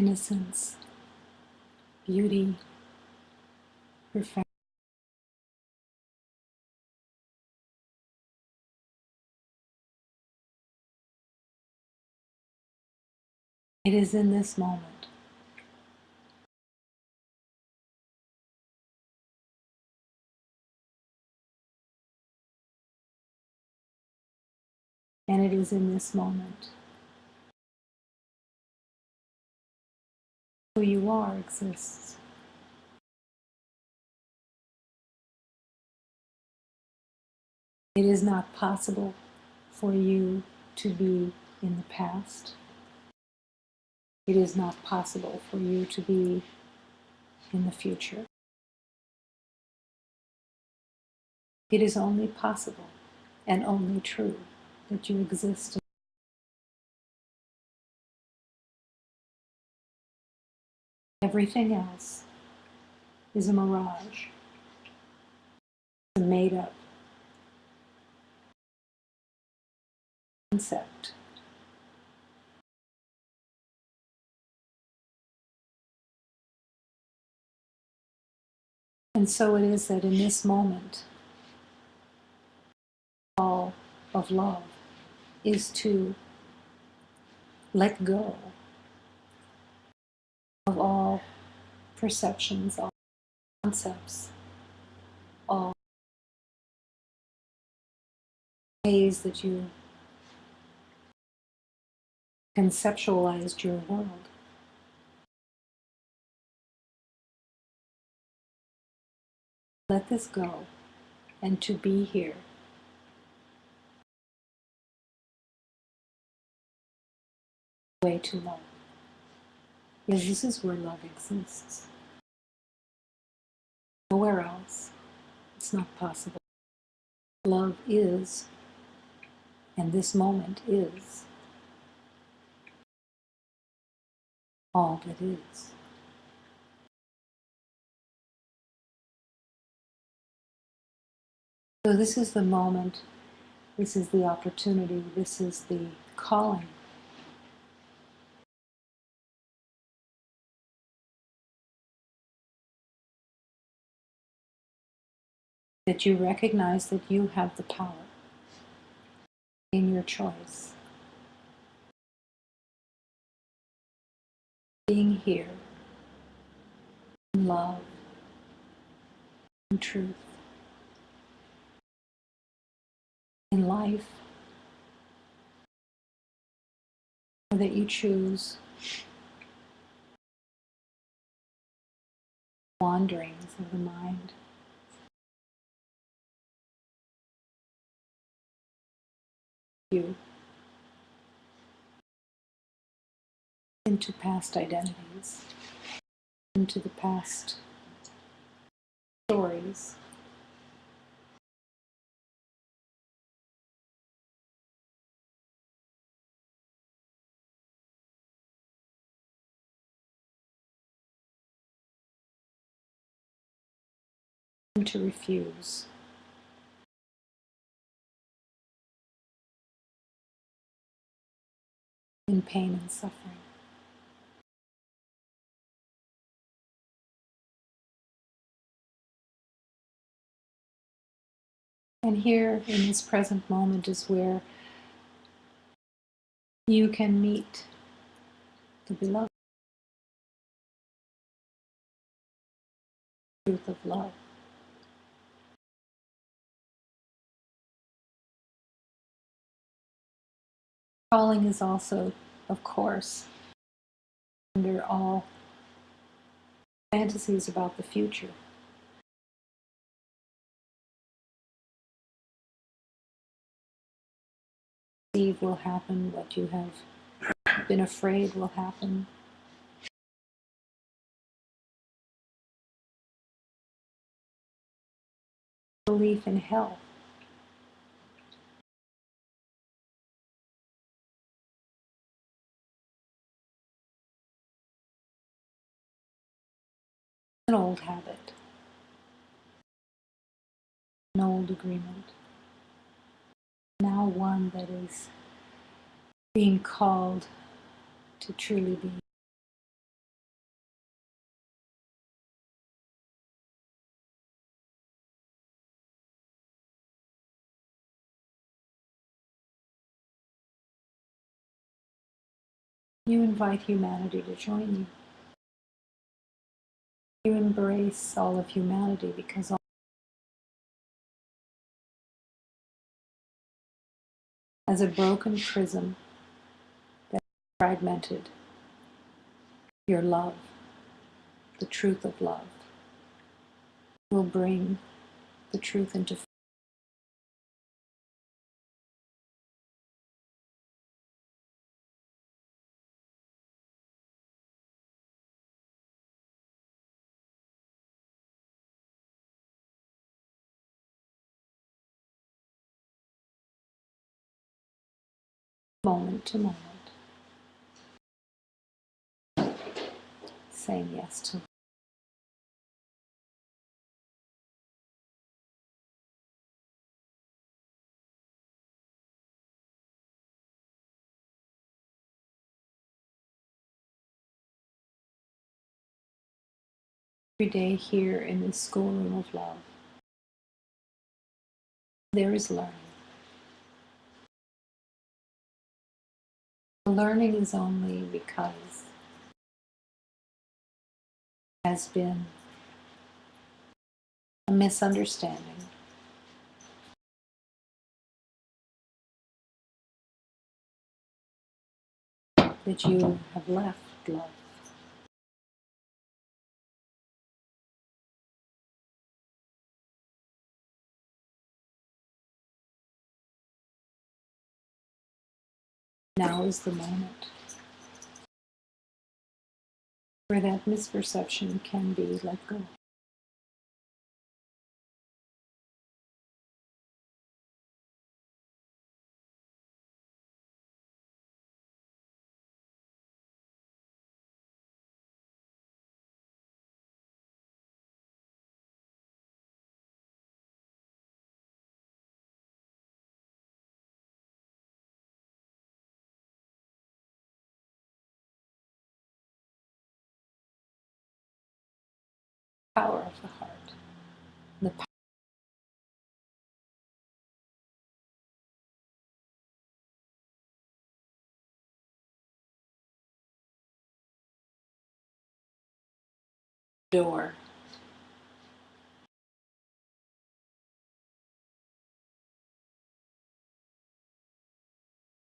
innocence, beauty, perfection. It is in this moment. And it is in this moment. Who you are exists. It is not possible for you to be in the past. It is not possible for you to be in the future. It is only possible and only true that you exist. Everything else is a mirage, a made-up concept. And so it is that in this moment, all of love is to let go of all perceptions, all concepts, all ways that you conceptualized your world. Let this go, and to be here. Way to love. Because this is where love exists. Nowhere else. It's not possible. Love is, and this moment is, all that is. So this is the moment, this is the opportunity, this is the calling. That you recognize that you have the power in your choice. Being here in love, in truth, in life, or that you choose wanderings of the mind. You into past identities, into the past stories. And to refuse. In pain and suffering. And here in this present moment is where you can meet the beloved. Truth of love. Calling is also, of course, under all fantasies about the future. Believe will happen, what you have been afraid will happen. Belief in hell. An old habit. An old agreement. Now one that is being called to truly be You invite humanity to join you. You embrace all of humanity because as a broken prism that is fragmented, your love, the truth of love, will bring the truth into moment to moment, saying yes to love. Every day here in this schoolroom of love, there is learning. The learning is only because there has been a misunderstanding that you have left love. Now is the moment where that misperception can be let go. Power of the heart, the door,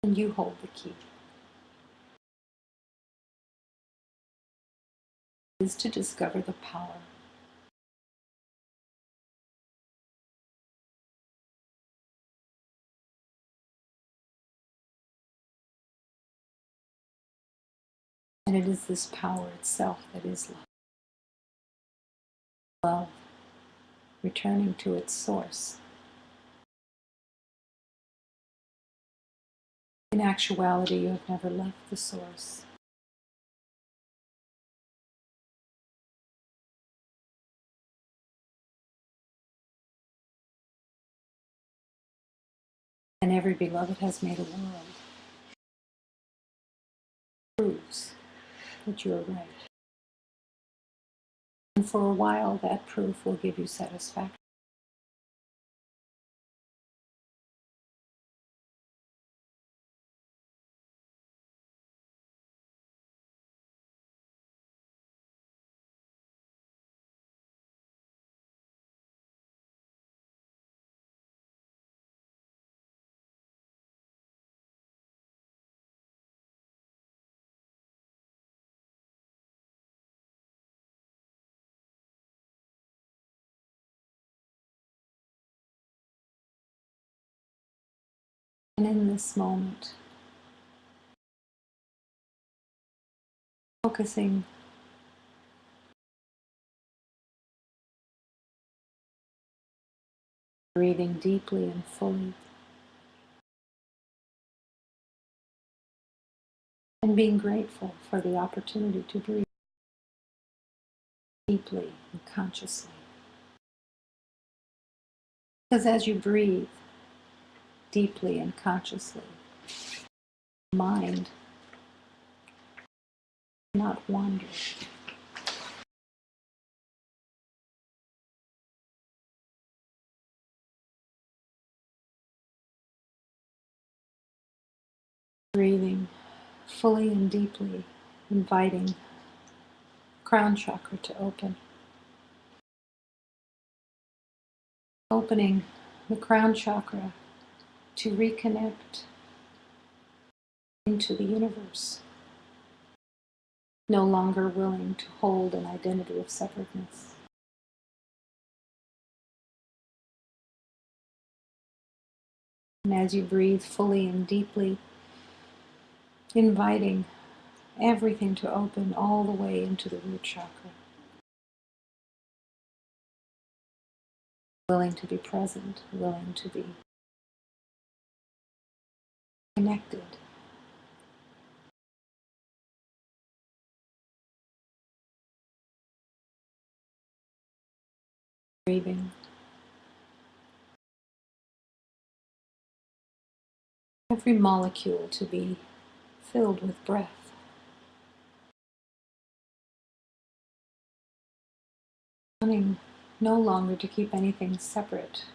and you hold the key. It is to discover the power. And it is this power itself that is love. Love, returning to its source. In actuality, you have never left the source. And every beloved has made a world. Proves that you are right. And for a while, that proof will give you satisfaction. And in this moment, focusing breathing deeply and fully, and being grateful for the opportunity to breathe deeply and consciously. Because as you breathe deeply and consciously, mind cannot wander. Breathing fully and deeply inviting crown chakra to open. Opening the crown chakra to reconnect into the universe, no longer willing to hold an identity of separateness. And as you breathe fully and deeply, inviting everything to open all the way into the root chakra, willing to be present, willing to be connected. Breathing. Every molecule to be filled with breath. Wanting no longer to keep anything separate,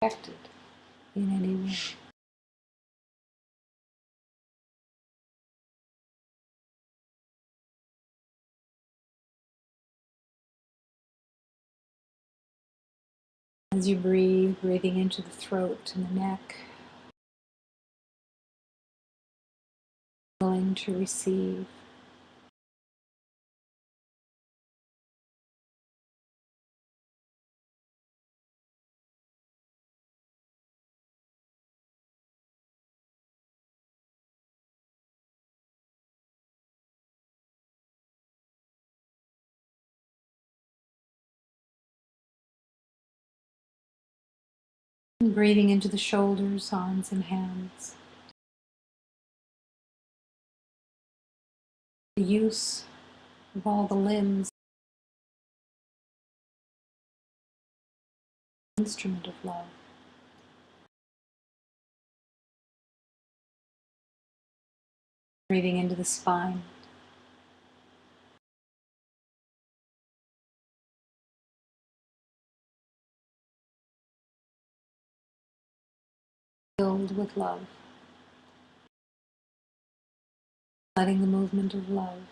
protected in any way. As you breathe, breathing into the throat and the neck, willing to receive. And breathing into the shoulders, arms, and hands. The use of all the limbs, instrument of love. Breathing into the spine. Filled with love. Letting the movement of love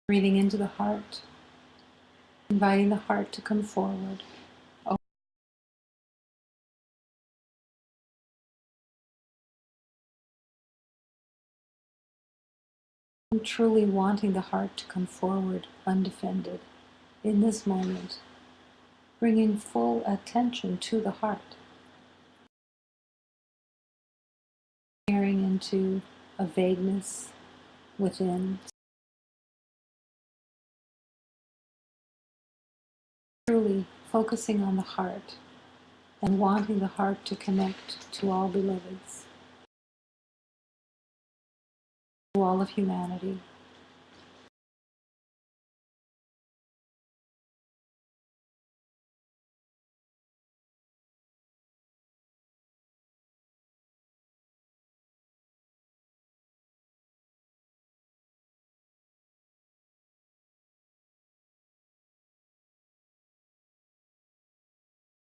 breathing into the heart, inviting the heart to come forward. I'm truly wanting the heart to come forward undefended in this moment, bringing full attention to the heart, peering into a vagueness within, truly focusing on the heart and wanting the heart to connect to all beloveds, to all of humanity.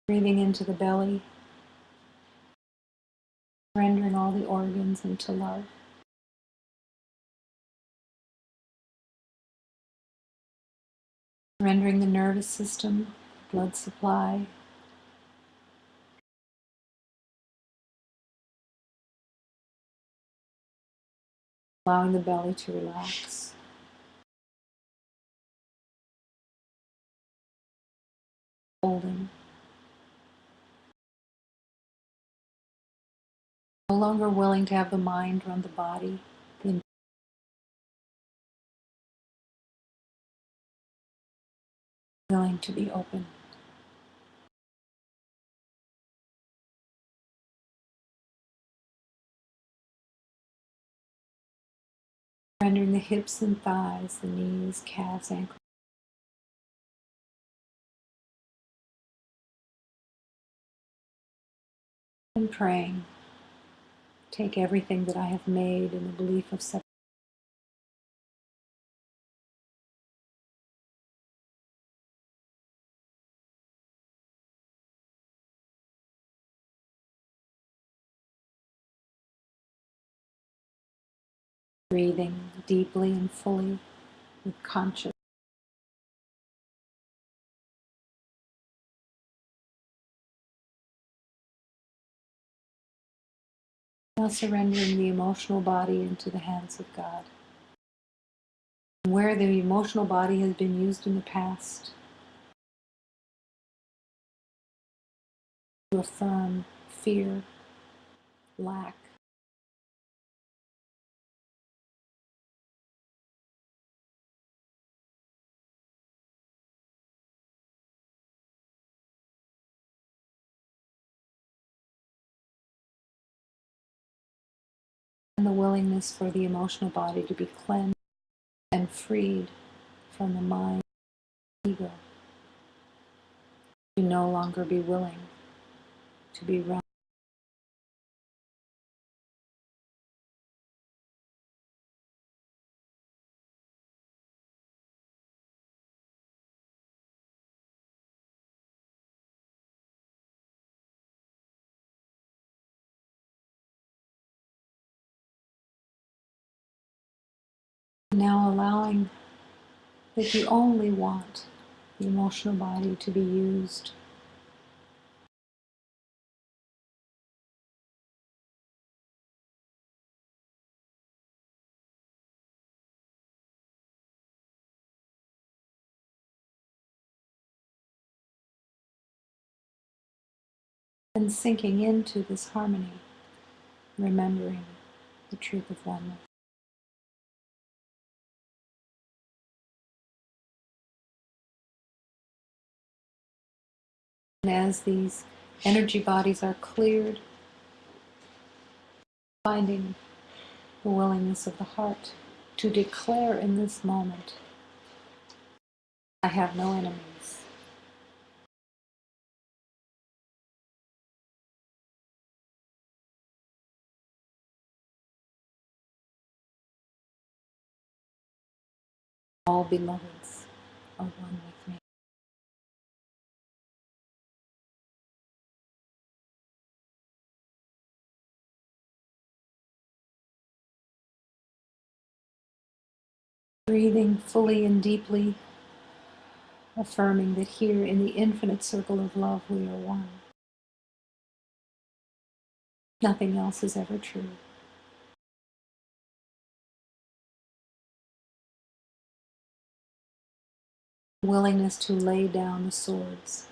Breathing into the belly, rendering all the organs into love. Rendering the nervous system, blood supply, allowing the belly to relax. Holding. No longer willing to have the mind run the body, willing to be open. Rendering the hips and thighs, the knees, calves, ankles. And praying, take everything that I have made in the belief of separation, breathing deeply and fully with conscious. Now surrendering the emotional body into the hands of God. Where the emotional body has been used in the past to affirm fear, lack, and the willingness for the emotional body to be cleansed and freed from the mind and ego, to no longer be willing to be run. Now allowing that you only want the emotional body to be used and sinking into this harmony, remembering the truth of oneness. And as these energy bodies are cleared, finding the willingness of the heart to declare in this moment, I have no enemies. All beloveds are one with me. Breathing fully and deeply, affirming that here in the infinite circle of love we are one. Nothing else is ever true. Willingness to lay down the swords.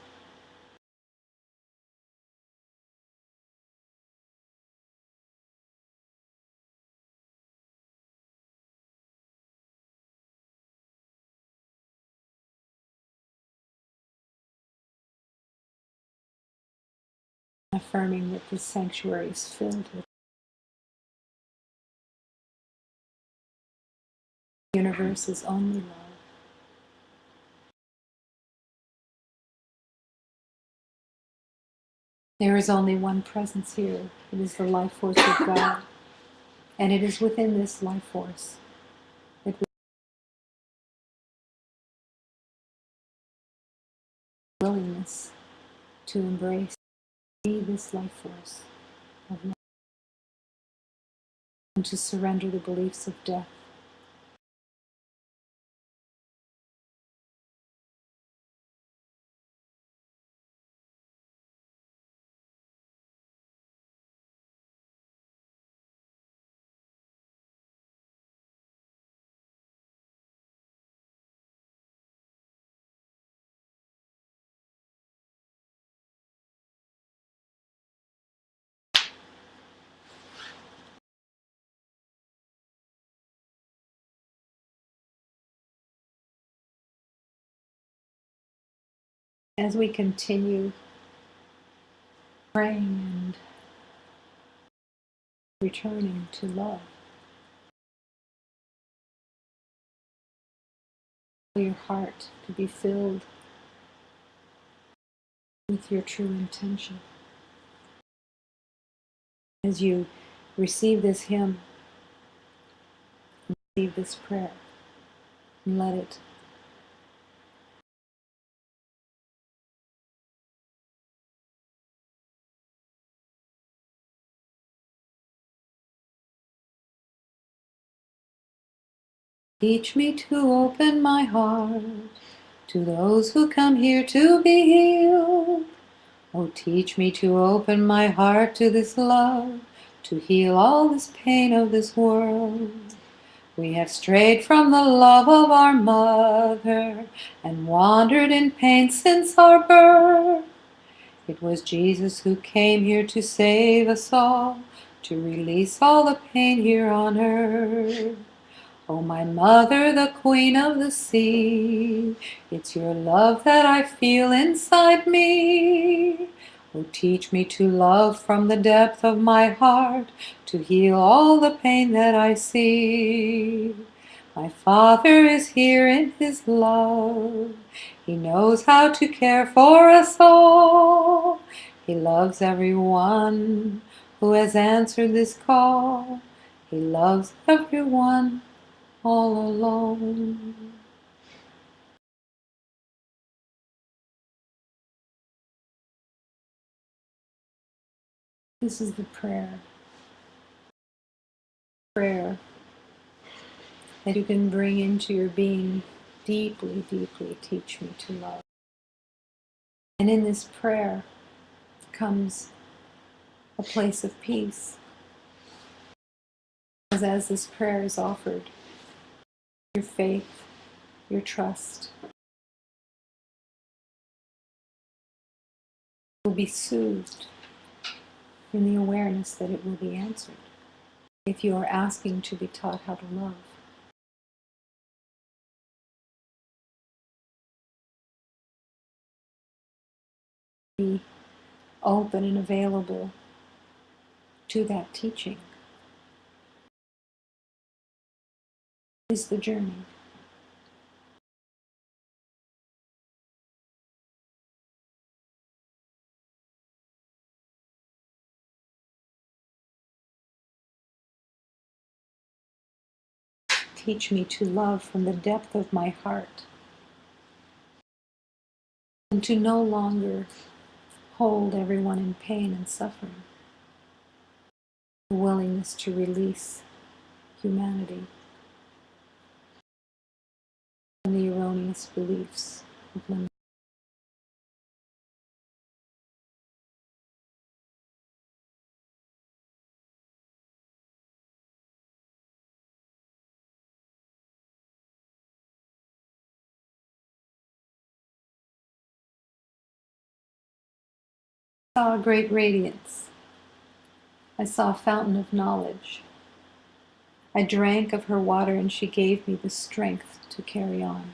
Affirming that this sanctuary is filled with the universe is only love. There is only one presence here. It is the life force of God. And it is within this life force that we have willingness to embrace, be this life force of love, and to surrender the beliefs of death. As we continue praying and returning to love, allow your heart to be filled with your true intention. As you receive this hymn, receive this prayer, and let it Teach me to open my heart to those who come here to be healed. Oh, teach me to open my heart to this love, to heal all this pain of this world. We have strayed from the love of our mother and wandered in pain since our birth. It was Jesus who came here to save us all, to release all the pain here on earth. Oh, my mother, the queen of the sea, it's your love that I feel inside me. Oh, teach me to love from the depth of my heart, to heal all the pain that I see. My Father is here in His love. He knows how to care for us all. He loves everyone who has answered this call. He loves everyone all alone. This is the prayer that you can bring into your being. Deeply, deeply teach me to love. And in this prayer comes a place of peace. As this prayer is offered, your faith, your trust will be soothed in the awareness that it will be answered. If you are asking to be taught how to love, be open and available to that teaching is the journey. Teach me to love from the depth of my heart and to no longer hold everyone in pain and suffering. The willingness to release humanity from the erroneous beliefs of limits. I saw a great radiance. I saw a fountain of knowledge. I drank of her water and she gave me the strength to carry on.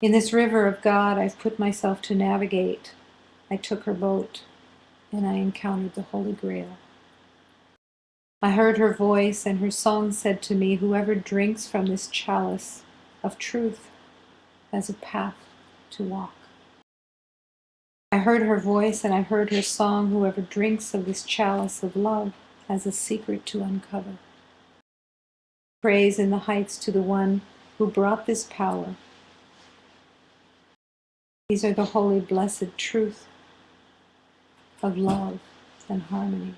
In this river of God I've put myself to navigate. I took her boat and I encountered the Holy Grail. I heard her voice and her song said to me, whoever drinks from this chalice of truth has a path to walk. I heard her voice and I heard her song, whoever drinks of this chalice of love has a secret to uncover. Praise in the heights to the one who brought this power. These are the holy, blessed truth of love and harmony.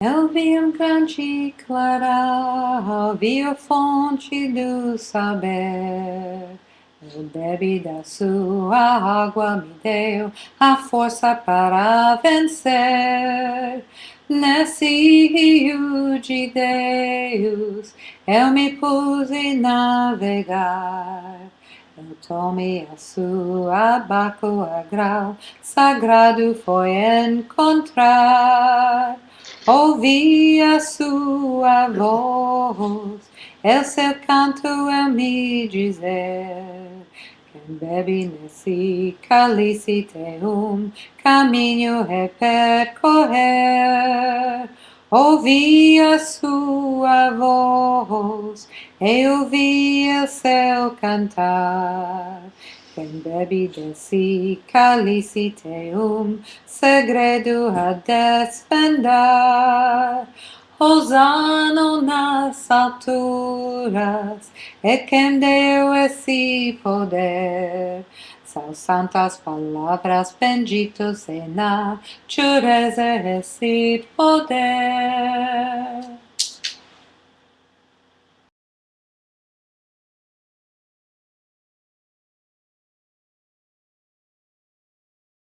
Eu vi grande claral, vi a fonte do saber. Eu bebi da sua água, me deu a força para vencer. Nesse rio de Deus, eu me pus a navegar. Eu tomei a sua barca, a grau sagrado foi encontrar. Ouvi a sua voz, é seu canto a me dizer. Quem bebe nesse cálice tem caminho a percorrer. Ouvi a sua voz, eu ouvi o seu cantar. Quem bebe desse cálice tem segredo a desvendar. Hosana nas alturas, é quem deu esse poder. Sus santas palabras bendito sea, chures recit poder.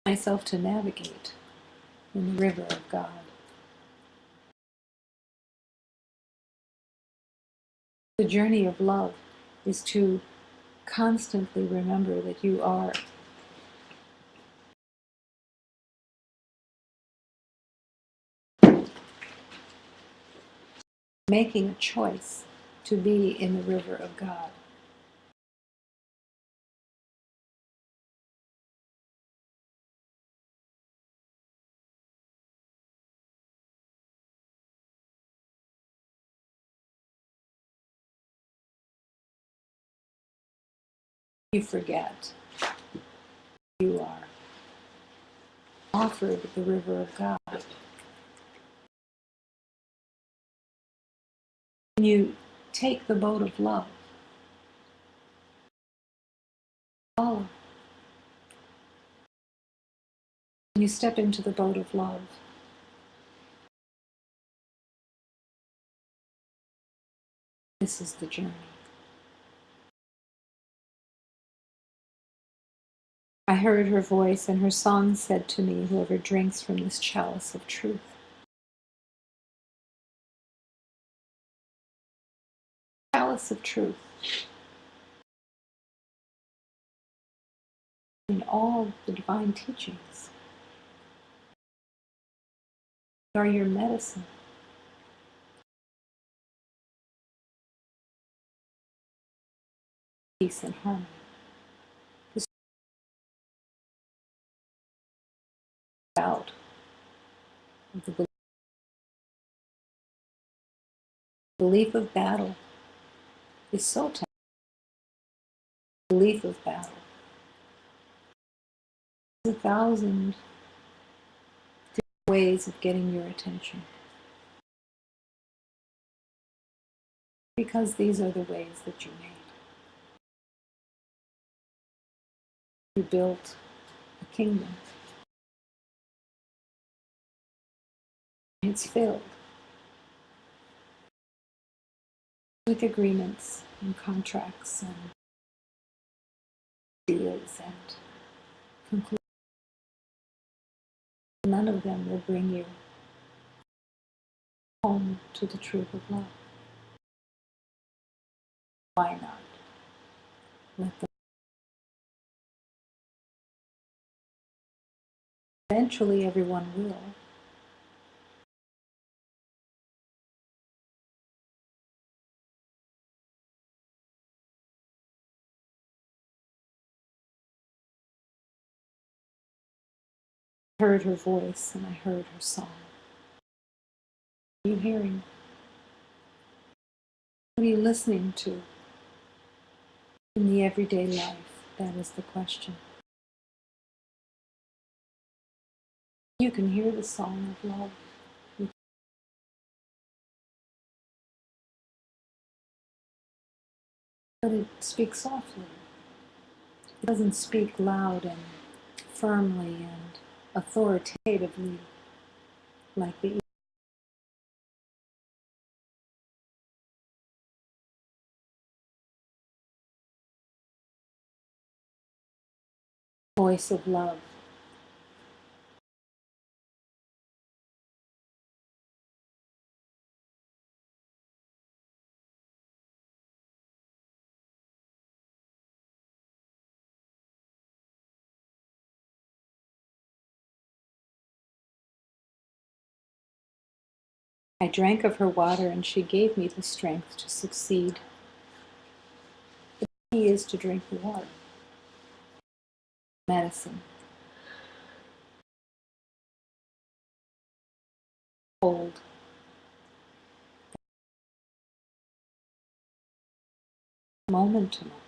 Myself to navigate in the river of God. The journey of love is to constantly remember that you are making a choice to be in the river of God. You forget you are offered the river of God. When you take the boat of love, follow. When you step into the boat of love, this is the journey. I heard her voice, and her song said to me, whoever drinks from this chalice of truth. Chalice of truth. In all the divine teachings are your medicine. Peace and harmony. This out of the belief of battle is so tempting. Belief of battle. There's 1,000 different ways of getting your attention. Because these are the ways that you made. You built a kingdom. It's filled with agreements and contracts and deals and conclusions. None of them will bring you home to the truth of love. Why not? Let them. Eventually everyone will. I heard her voice and I heard her song. Are you hearing? What are you listening to in the everyday life? That is the question. You can hear the song of love. But it speaks softly. It doesn't speak loud and firmly and authoritatively like the voice of love. I drank of her water and she gave me the strength to succeed. The key is to drink the water. Medicine. Hold. Moment to moment.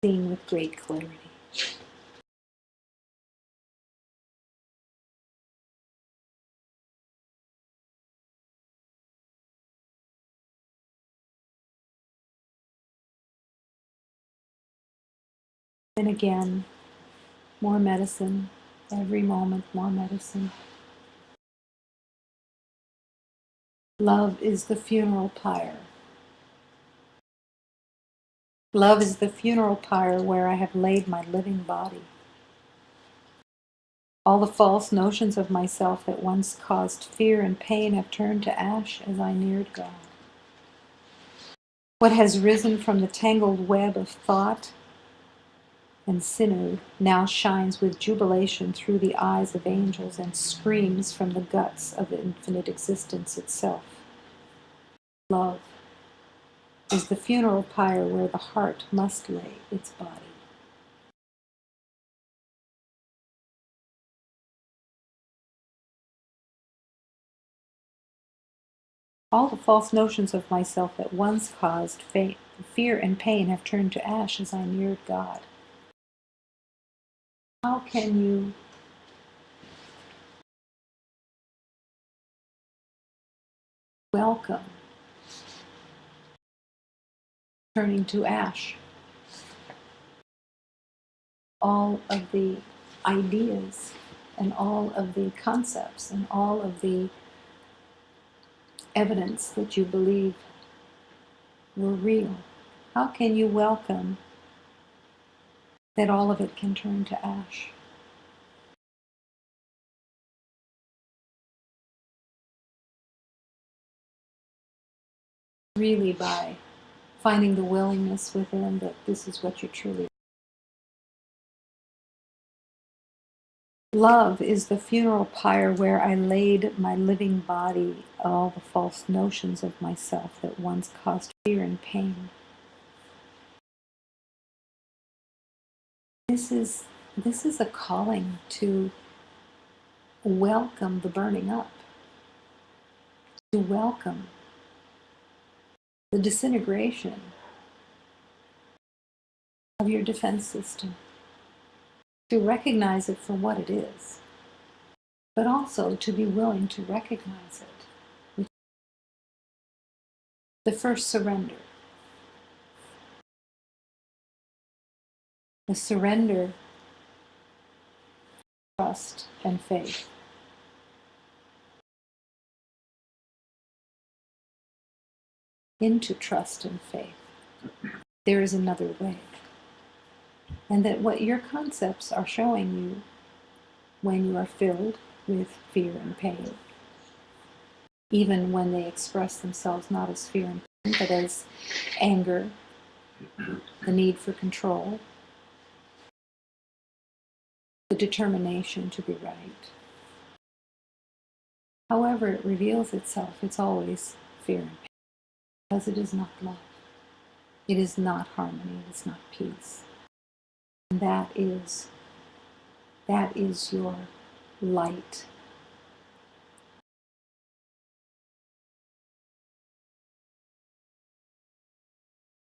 Seeing with great clarity. And again, more medicine. Every moment, more medicine. Love is the funeral pyre. Love is the funeral pyre where I have laid my living body. All the false notions of myself that once caused fear and pain have turned to ash as I neared God. What has risen from the tangled web of thought and sinew now shines with jubilation through the eyes of angels and screams from the guts of infinite existence itself. Love is the funeral pyre where the heart must lay its body. All the false notions of myself that once caused fear and pain have turned to ash as I neared God. How can you welcome turning to ash all of the ideas and all of the concepts and all of the evidence that you believe were real? How can you welcome that all of it can turn to ash? Really by finding the willingness within that this is what you truly. Love is the funeral pyre where I laid my living body, all the false notions of myself that once caused fear and pain. This is a calling to welcome the burning up, to welcome the disintegration of your defense system, to recognize it for what it is, but also to be willing to recognize it. The first surrender. The surrender, trust, and faith. Into trust and faith. There is another way. And that what your concepts are showing you when you are filled with fear and pain, even when they express themselves not as fear and pain, but as anger, the need for control, the determination to be right. However it reveals itself, it's always fear and pain, because it is not love. It is not harmony, it is not peace. And that is your light.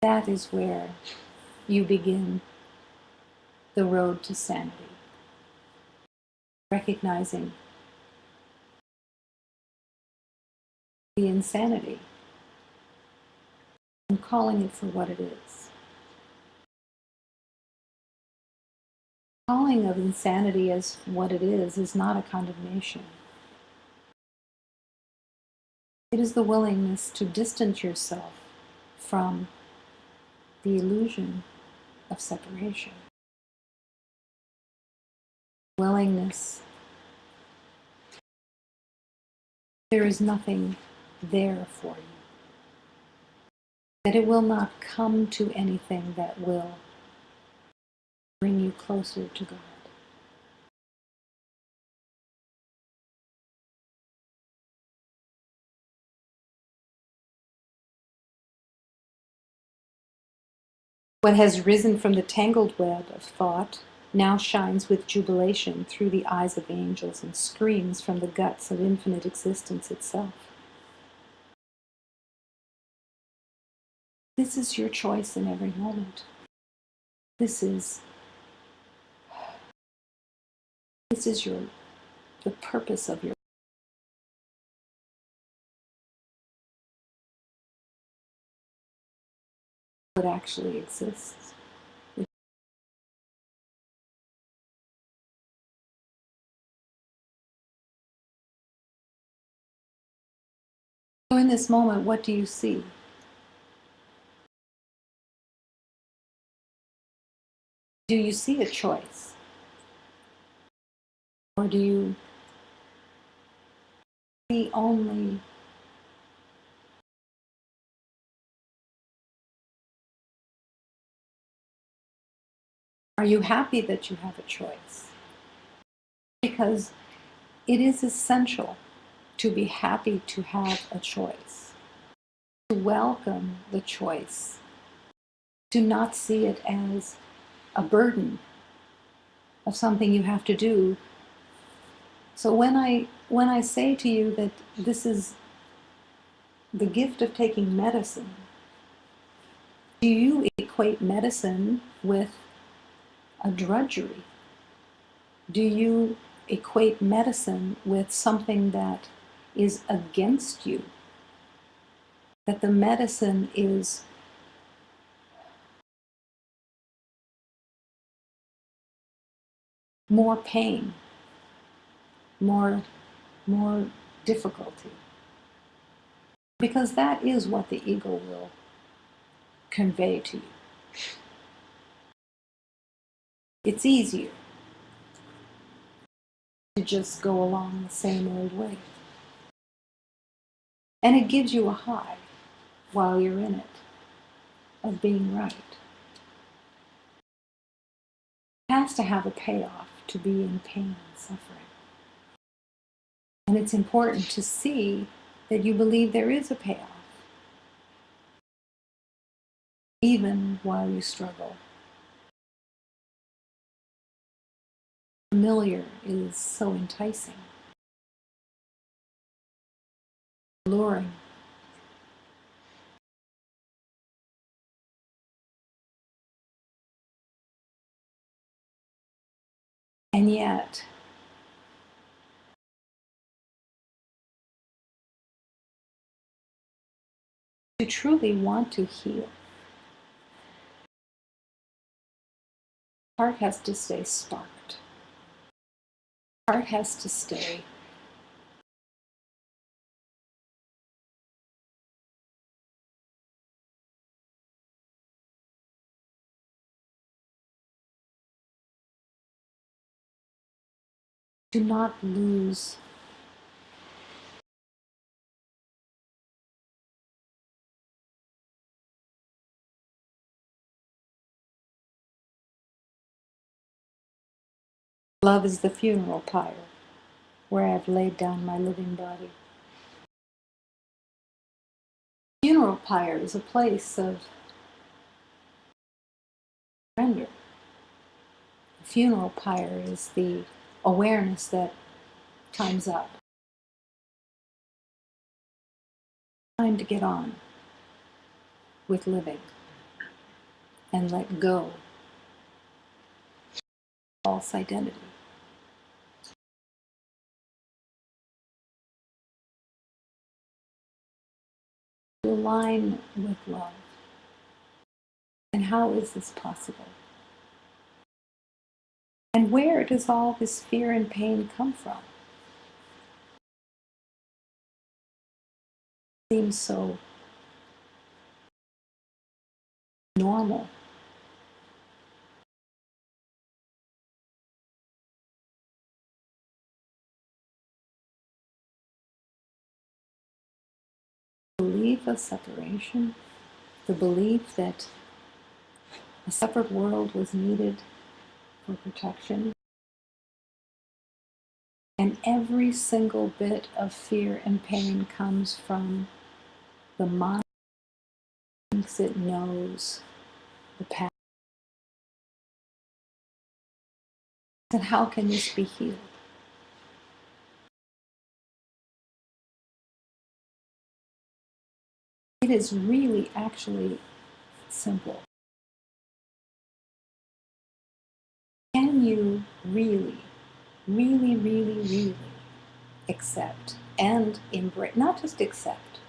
That is where you begin the road to sanity. Recognizing the insanity and calling it for what it is. Calling of insanity as what it is not a condemnation. It is the willingness to distance yourself from the illusion of separation. Willingness. There is nothing there for you. That it will not come to anything that will bring you closer to God. What has risen from the tangled web of thought now shines with jubilation through the eyes of angels and screams from the guts of infinite existence itself. This is your choice in every moment. This is the purpose of your what actually exists. in this moment, what do you see? Do you see a choice? Or do you see only are you happy that you have a choice? Because it is essential to be happy to have a choice, to welcome the choice, to not see it as a burden of something you have to do. So when I say to you that this is the gift of taking medicine, do you equate medicine with a drudgery? Do you equate medicine with something that is against you? That the medicine is more pain, more difficulty? Because that is what the ego will convey to you. It's easier to just go along the same old way. And it gives you a high while you're in it of being right. It has to have a payoff to be in pain and suffering. And it's important to see that you believe there is a payoff, even while you struggle. Familiar is so enticing, alluring. And yet, to truly want to heal, heart has to stay sparked. Heart has to stay do not lose love is the funeral pyre where I've laid down my living body. Funeral pyre is a place of surrender. The funeral pyre is the awareness that time's up. Time to get on with living and let go false identity. To align with love. And how is this possible? And where does all this fear and pain come from? It seems so normal. The belief of separation, the belief that a separate world was needed for protection, and every single bit of fear and pain comes from the mind that thinks it knows the path. And how can this be healed? It is really actually simple. Can you really, really, really, really accept and embrace, not just accept,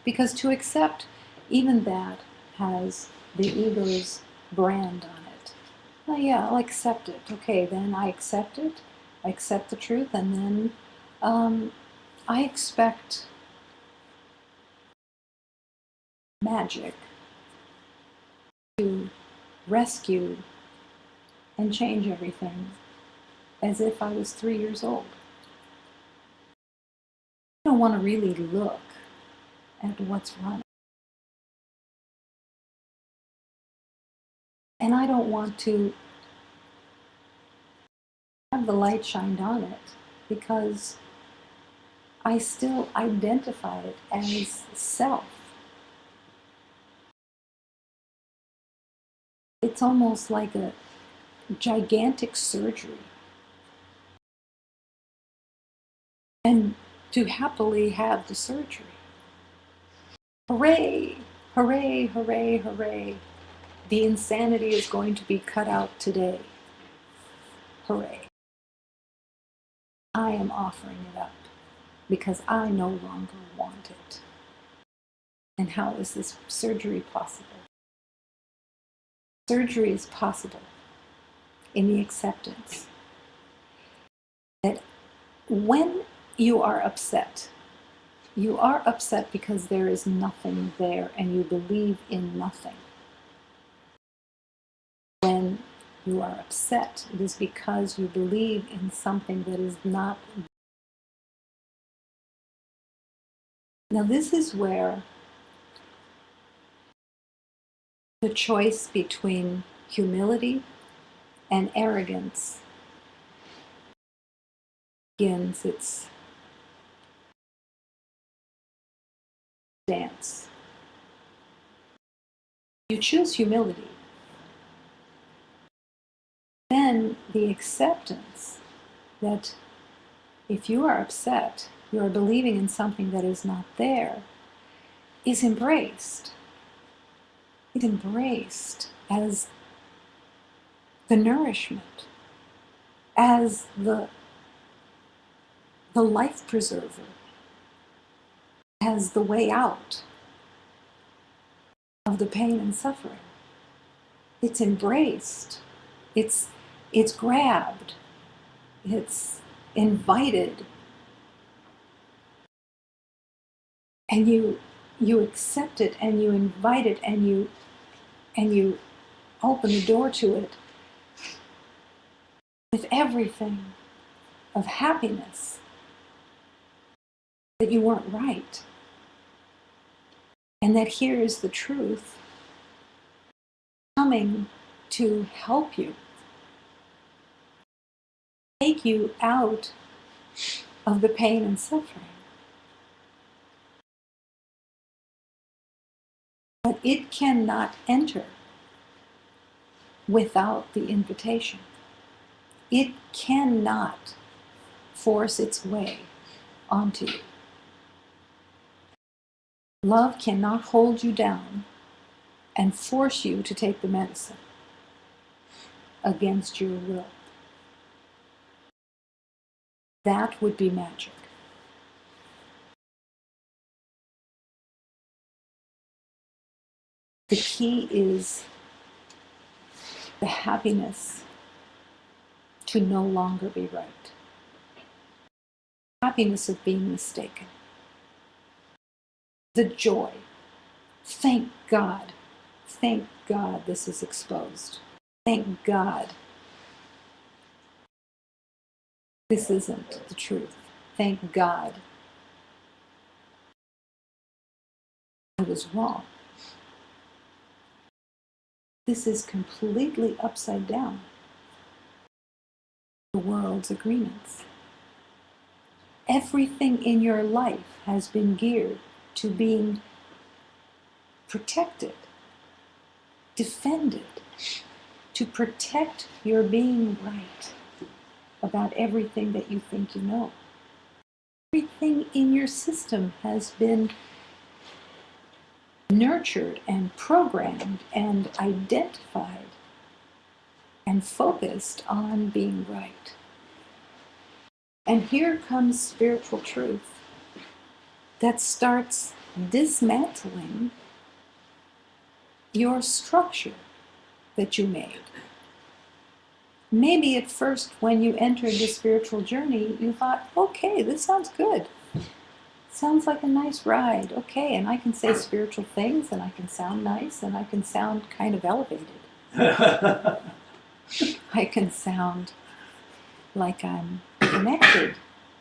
because to accept, even that has the ego's brand on it. Oh yeah, I'll accept it. Okay, then I accept it. I accept the truth, and then I expect magic to rescue and change everything as if I was 3 years old. I don't want to really look at what's wrong. And I don't want to have the light shined on it because I still identify it as self. It's almost like a gigantic surgery. And to happily have the surgery. Hooray, hooray, hooray, hooray. The insanity is going to be cut out today. Hooray. I am offering it up because I no longer want it. And how is this surgery possible? Surgery is possible in the acceptance that when you are upset because there is nothing there and you believe in nothing. When you are upset, it is because you believe in something that is not. Now, this is where the choice between humility and arrogance begins its dance. You choose humility. Then the acceptance that if you are upset, you are believing in something that is not there, is embraced. It's embraced as the nourishment, as the life preserver, as the way out of the pain and suffering. It's embraced. It's grabbed. It's invited. And you accept it and you invite it and you open the door to it with everything of happiness that you weren't right. And that here is the truth coming to help you, take you out of the pain and suffering. But it cannot enter without the invitation. It cannot force its way onto you. Love cannot hold you down and force you to take the medicine against your will. That would be magic. The key is the happiness to no longer be right. Happiness of being mistaken. The joy. Thank God this is exposed. Thank God this isn't the truth. Thank God I was wrong. This is completely upside down. The world's agreements. Everything in your life has been geared to being protected, defended, to protect your being right about everything that you think you know. Everything in your system has been nurtured and programmed and identified and focused on being right. And here comes spiritual truth that starts dismantling your structure that you made. Maybe at first when you entered the spiritual journey, you thought, okay, this sounds good. Sounds like a nice ride. Okay, and I can say spiritual things, and I can sound nice, and I can sound kind of elevated. I can sound like I'm connected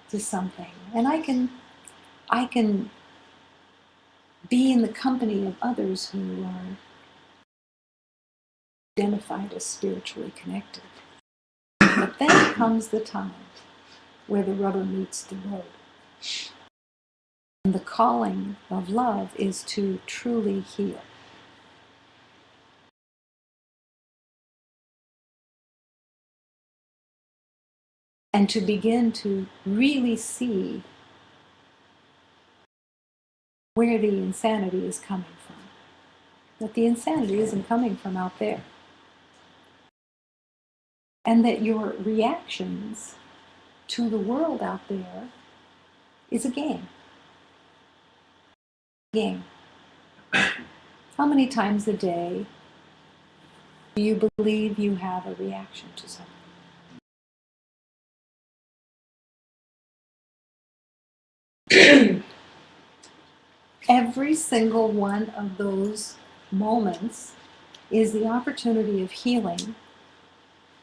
to something, and I can be in the company of others who are identified as spiritually connected. But then comes the time where the rubber meets the road. And the calling of love is to truly heal. And to begin to really see where the insanity is coming from. That the insanity isn't coming from out there. And that your reactions to the world out there is a game. Game. How many times a day do you believe you have a reaction to something? Every single one of those moments is the opportunity of healing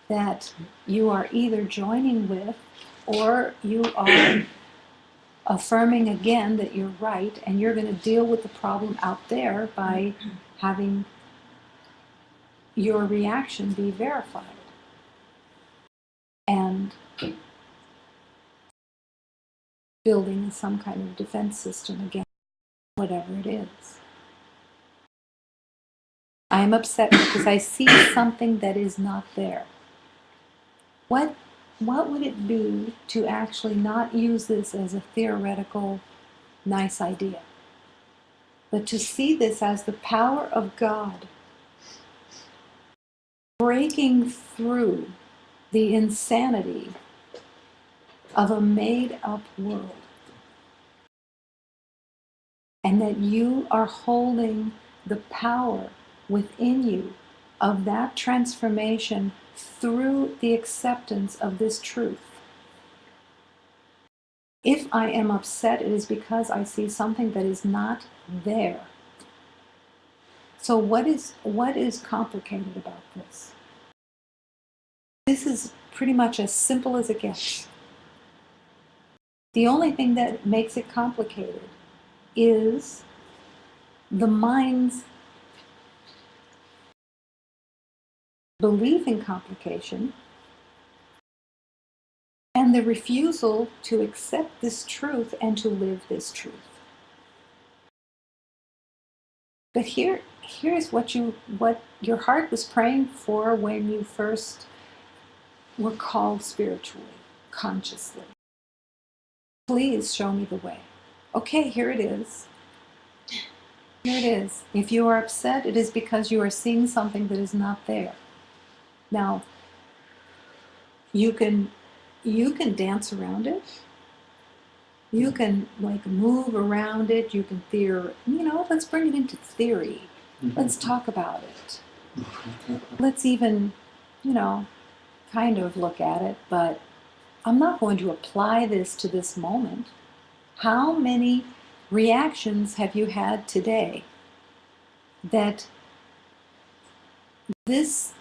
that you are either joining with or you are affirming again that you're right, and you're going to deal with the problem out there by having your reaction be verified. And building some kind of defense system against whatever it is. I'm upset because I see something that is not there. What would it be to actually not use this as a theoretical, nice idea, but to see this as the power of God breaking through the insanity of a made-up world, and that you are holding the power within you of that transformation through the acceptance of this truth. If I am upset, it is because I see something that is not there. So what is complicated about this? This is pretty much as simple as it gets. The only thing that makes it complicated is the mind's belief in complication and the refusal to accept this truth and to live this truth. But here's what your heart was praying for when you first were called spiritually, consciously. Please show me the way. Okay, here it is. Here it is. If you are upset, it is because you are seeing something that is not there. Now, you can dance around it. You can move around it. You can let's bring it into theory. Let's talk about it. Let's even, kind of look at it, but I'm not going to apply this to this moment. How many reactions have you had today that this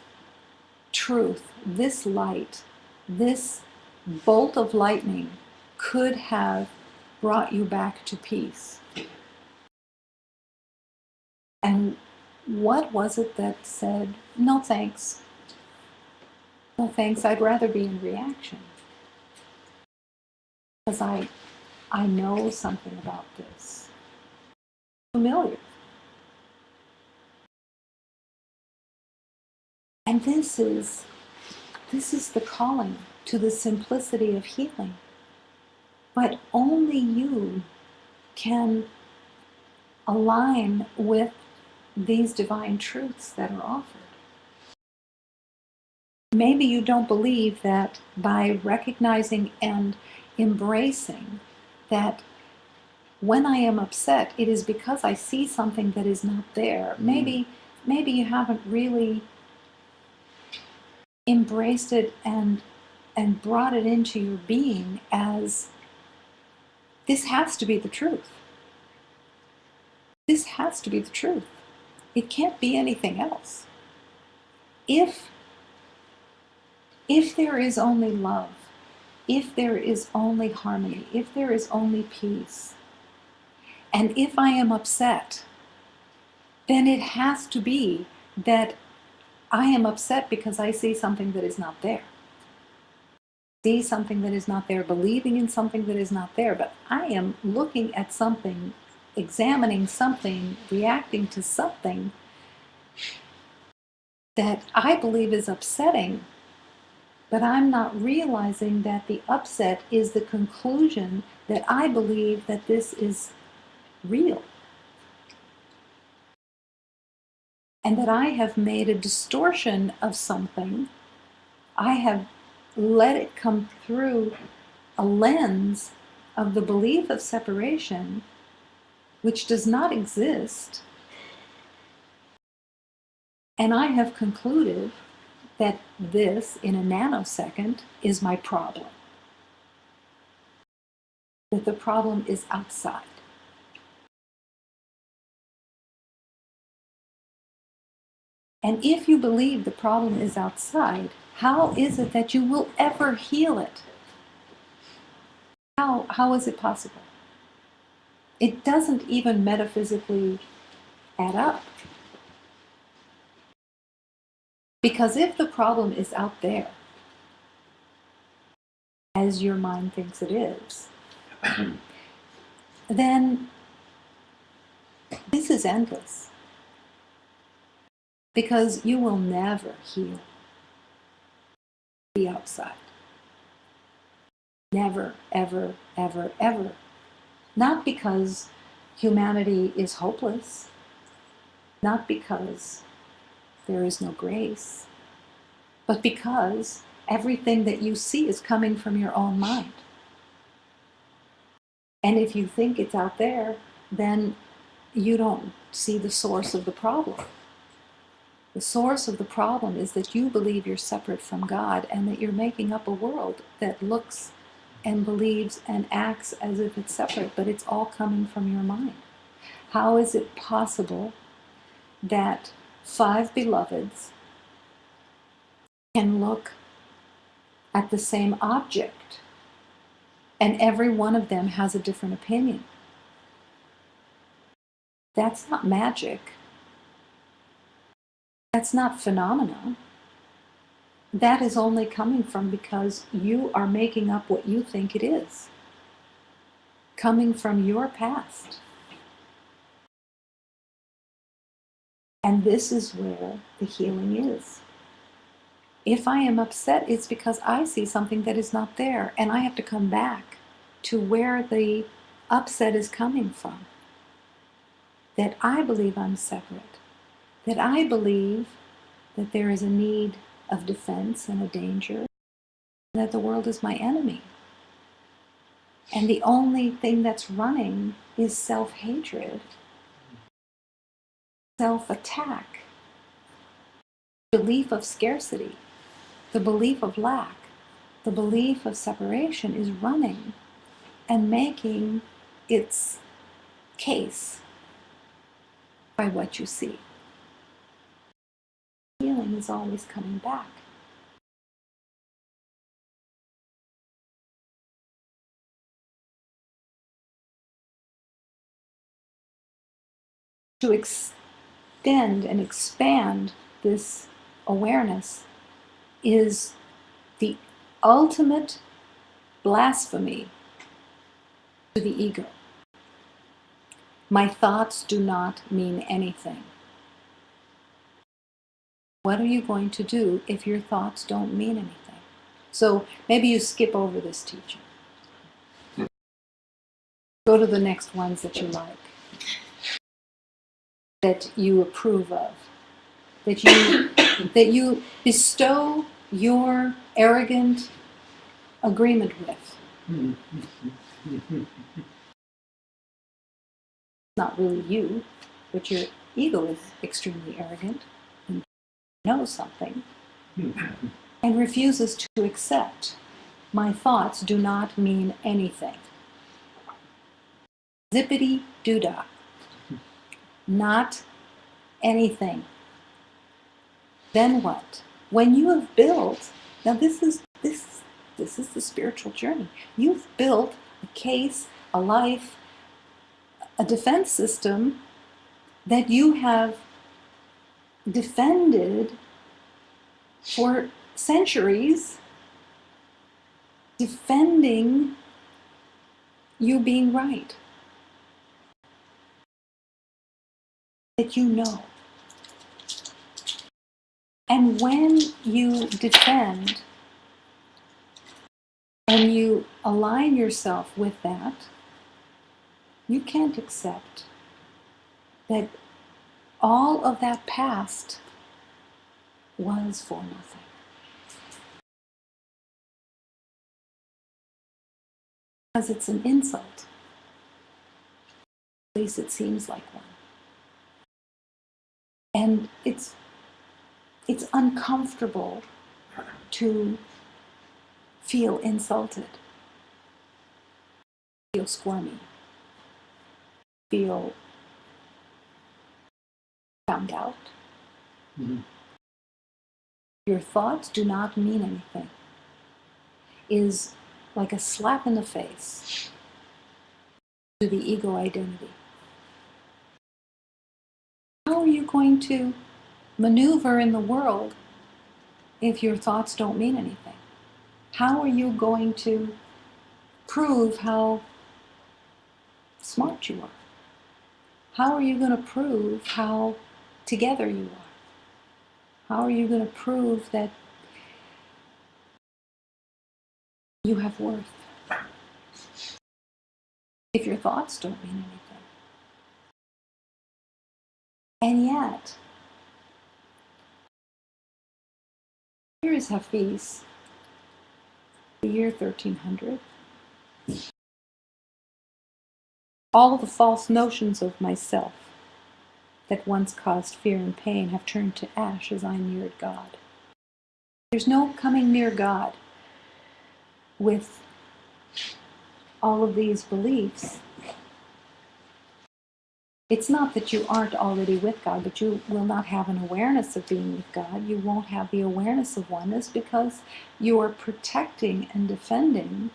truth, this light, this bolt of lightning could have brought you back to peace? And what was it that said, no thanks, no thanks, I'd rather be in reaction? Because I know something about this. Familiar. And this is the calling to the simplicity of healing. But only you can align with these divine truths that are offered. Maybe you don't believe that by recognizing and embracing that when I am upset, it is because I see something that is not there. Maybe you haven't really embraced it and brought it into your being as This has to be the truth. This has to be the truth. It can't be anything else. If there is only love, if there is only harmony, if there is only peace, and if I am upset, then it has to be that I am upset because I see something that is not there. See something that is not there, believing in something that is not there, but I am looking at something, examining something, reacting to something that I believe is upsetting, but I'm not realizing that the upset is the conclusion that I believe that this is real. And that I have made a distortion of something. I have let it come through a lens of the belief of separation, which does not exist. And I have concluded that this, in a nanosecond, is my problem. That the problem is outside. And if you believe the problem is outside, how is it that you will ever heal it? How is it possible? It doesn't even metaphysically add up. Because if the problem is out there, as your mind thinks it is, then this is endless. Because you will never heal the outside. Never, ever, ever, ever. Not because humanity is hopeless. Not because there is no grace. But because everything that you see is coming from your own mind. And if you think it's out there, then you don't see the source of the problem. The source of the problem is that you believe you're separate from God and that you're making up a world that looks and believes and acts as if it's separate, but it's all coming from your mind. How is it possible that 5 beloveds can look at the same object and every one of them has a different opinion? That's not magic. That's not phenomena. That is only coming from because you are making up what you think it is. Coming from your past. And this is where the healing is. If I am upset, it's because I see something that is not there, and I have to come back to where the upset is coming from. That I believe I'm separate. That I believe that there is a need of defense and a danger, that the world is my enemy. And the only thing that's running is self-hatred, self-attack, belief of scarcity, the belief of lack, the belief of separation is running and making its case by what you see. Healing is always coming back. To extend and expand this awareness is the ultimate blasphemy to the ego. My thoughts do not mean anything. What are you going to do if your thoughts don't mean anything? So maybe you skip over this teaching. Go to the next ones that you like, that you approve of, that you bestow your arrogant agreement with. Not really you, but your ego is extremely arrogant and knows something and refuses to accept. My thoughts do not mean anything. Zippity doo-dah. Not anything. Then what? When you have built, now this is the spiritual journey. You've built a case, a life, a defense system that you have defended for centuries, defending you being right. That you know. And when you defend and you align yourself with that, you can't accept that all of that past was for nothing. Because it's an insult. At least it seems like one. And it's uncomfortable to feel insulted, feel squirmy, feel found out. Mm-hmm. Your thoughts do not mean anything is like a slap in the face to the ego identity. How are you going to maneuver in the world if your thoughts don't mean anything? How are you going to prove how smart you are? How are you going to prove how together you are? How are you going to prove that you have worth if your thoughts don't mean anything? And yet, here is Hafiz, the year 1300. All the false notions of myself that once caused fear and pain have turned to ash as I neared God. There's no coming near God with all of these beliefs. It's not that you aren't already with God, but you will not have an awareness of being with God. You won't have the awareness of oneness because you are protecting and defending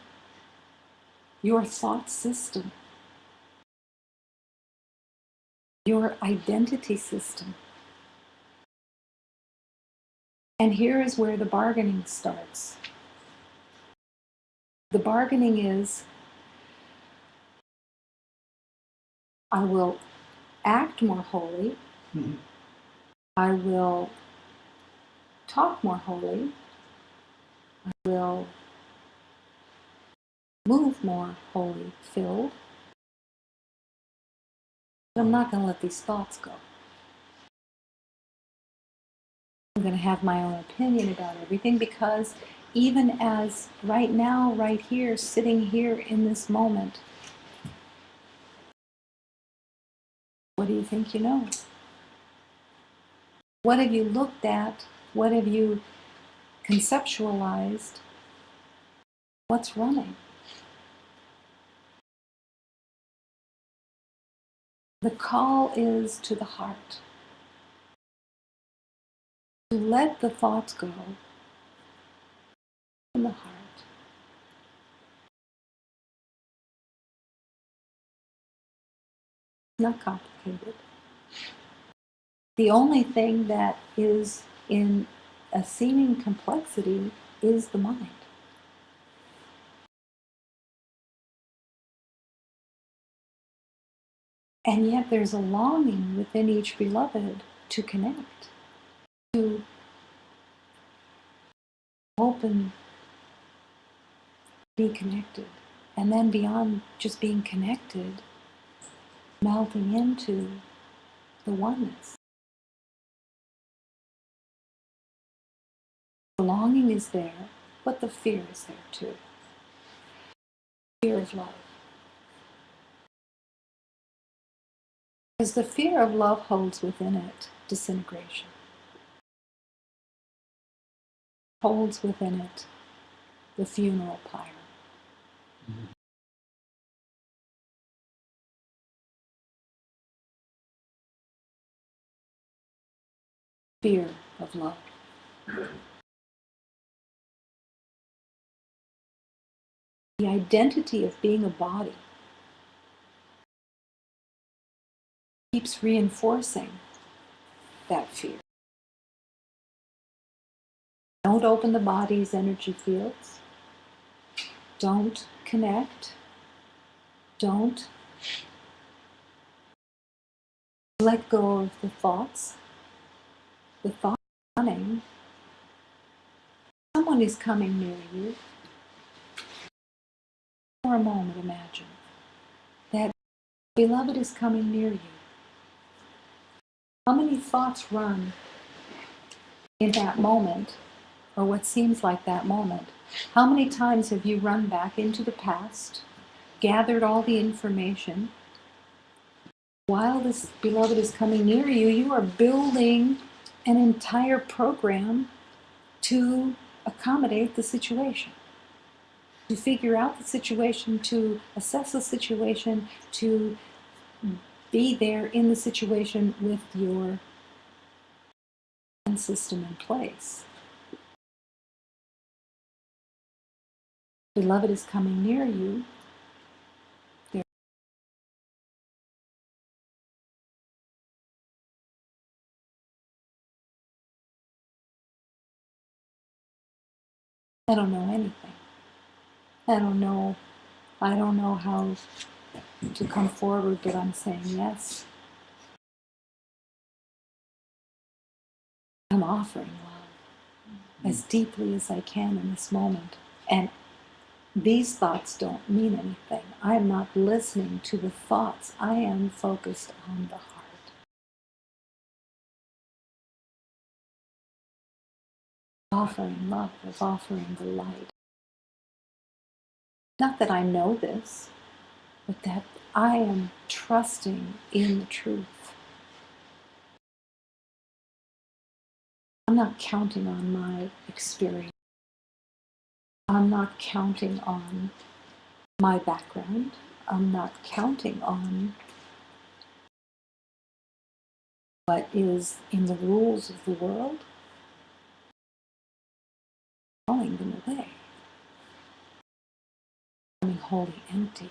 your thought system, your identity system. And here is where the bargaining starts. The bargaining is, I will act more holy. Mm-hmm. I will talk more holy. I will move more holy filled. But I'm not going to let these thoughts go. I'm going to have my own opinion about everything because even as right now, right here, sitting here in this moment, what do you think you know? What have you looked at? What have you conceptualized? What's running? The call is to the heart. To let the thoughts go in the heart. It's not complicated. The only thing that is in a seeming complexity is the mind. And yet there's a longing within each beloved to connect, to open, be connected. And then beyond just being connected, melting into the oneness. The longing is there, but the fear is there too. Fear of love. Because the fear of love holds within it disintegration. Holds within it the funeral pyre. Mm-hmm. fear of love. The identity of being a body keeps reinforcing that fear. Don't open the body's energy fields. Don't connect. Don't let go of the thoughts. The thoughts are running. Someone is coming near you. For a moment, imagine that beloved is coming near you. How many thoughts run in that moment, or what seems like that moment? How many times have you run back into the past, gathered all the information? While this beloved is coming near you, you are building an entire program to accommodate the situation, to figure out the situation, to assess the situation, to be there in the situation with your system in place. Beloved is coming near you. I don't know anything. I don't know how to come forward, but I'm saying yes. I'm offering love as deeply as I can in this moment. And these thoughts don't mean anything. I am not listening to the thoughts. I am focused on the heart. Offering love is offering the light. Not that I know this, but that I am trusting in the truth. I'm not counting on my experience. I'm not counting on my background. I'm not counting on what is in the rules of the world. Throwing them away. Becoming wholly empty.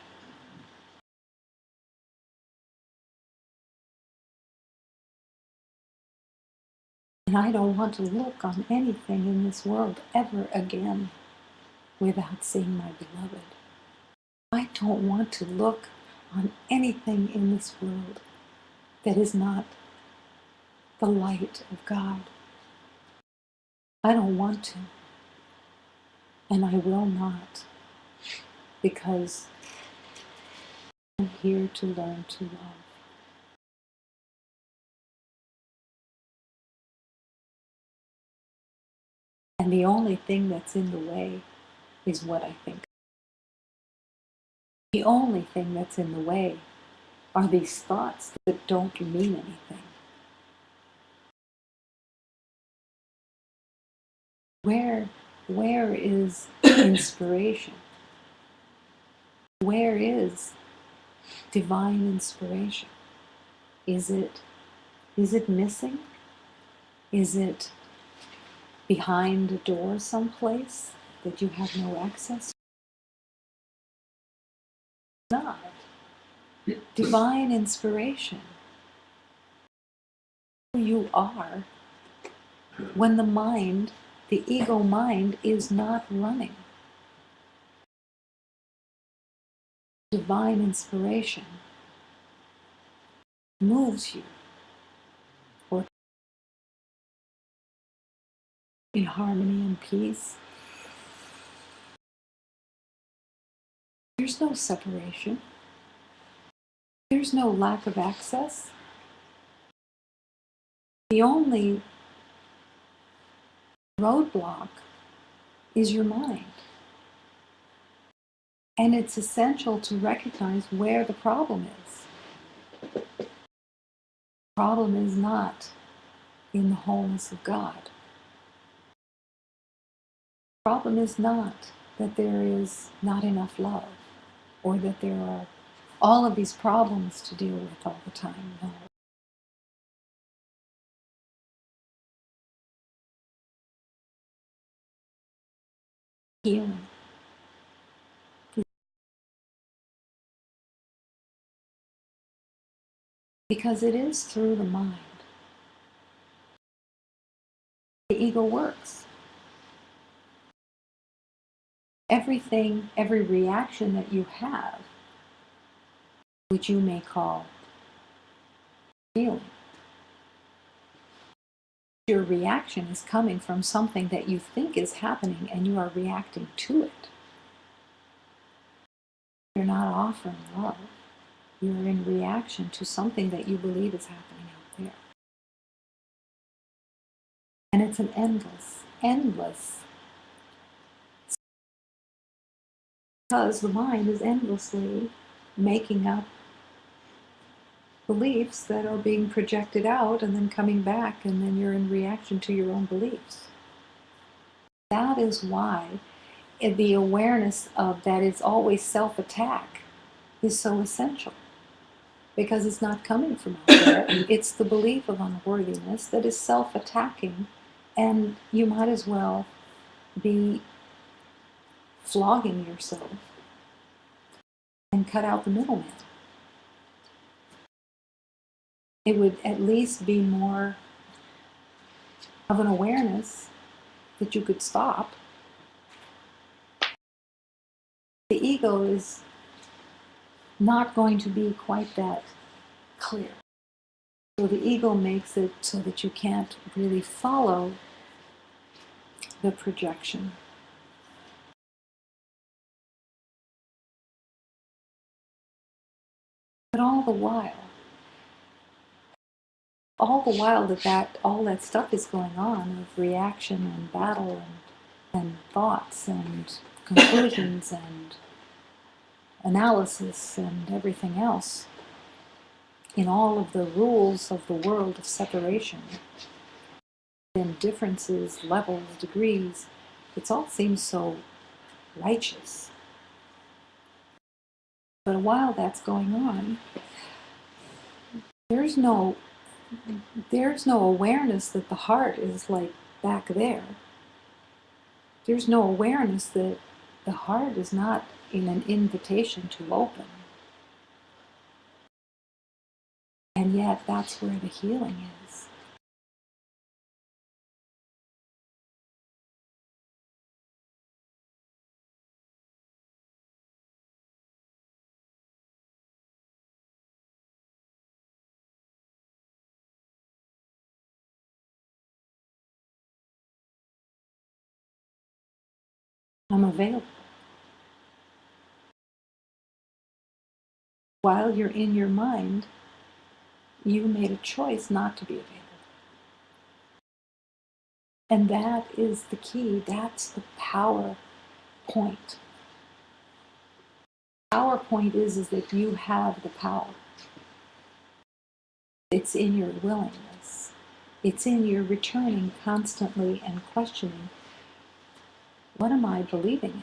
And I don't want to look on anything in this world ever again without seeing my beloved. I don't want to look on anything in this world that is not the light of God. I don't want to. And I will not. Because I'm here to learn to love. And the only thing that's in the way is what I think. The only thing that's in the way are these thoughts that don't mean anything. Where is inspiration? Where is divine inspiration? Is it missing? Is it behind a door someplace that you have no access to? Not. Divine inspiration. Who you are when the mind, the ego mind, is not running. Divine inspiration moves you or in harmony and peace. There's no separation. There's no lack of access. The only roadblock is your mind. And it's essential to recognize where the problem is. The problem is not in the wholeness of God. The problem is not that there is not enough love or that there are all of these problems to deal with all the time. No. healing. Because it is through the mind the ego works. Everything, every reaction that you have, which you may call feeling, your reaction is coming from something that you think is happening and you are reacting to it. You're not offering love. You're in reaction to something that you believe is happening out there. And it's an endless, because the mind is endlessly making up beliefs that are being projected out and then coming back, and then you're in reaction to your own beliefs. That is why the awareness of that it's always self-attack is so essential. Because it's not coming from out there. It's the belief of unworthiness that is self-attacking, and you might as well be flogging yourself and cut out the middleman. It would at least be more of an awareness that you could stop. The ego is not going to be quite that clear. So the ego makes it so that you can't really follow the projection. But all the while that all that stuff is going on of reaction and battle and thoughts and conclusions and analysis and everything else, in all of the rules of the world of separation, in differences, levels, degrees, it all seems so righteous. But while that's going on, there's no awareness that the heart is like back there. There's no awareness that the heart is not in an invitation to open. And yet that's where the healing is. I'm available. While you're in your mind, you made a choice not to be available. And that is the key. That's the power point. The power point is that you have the power. It's in your willingness. It's in your returning constantly and questioning, what am I believing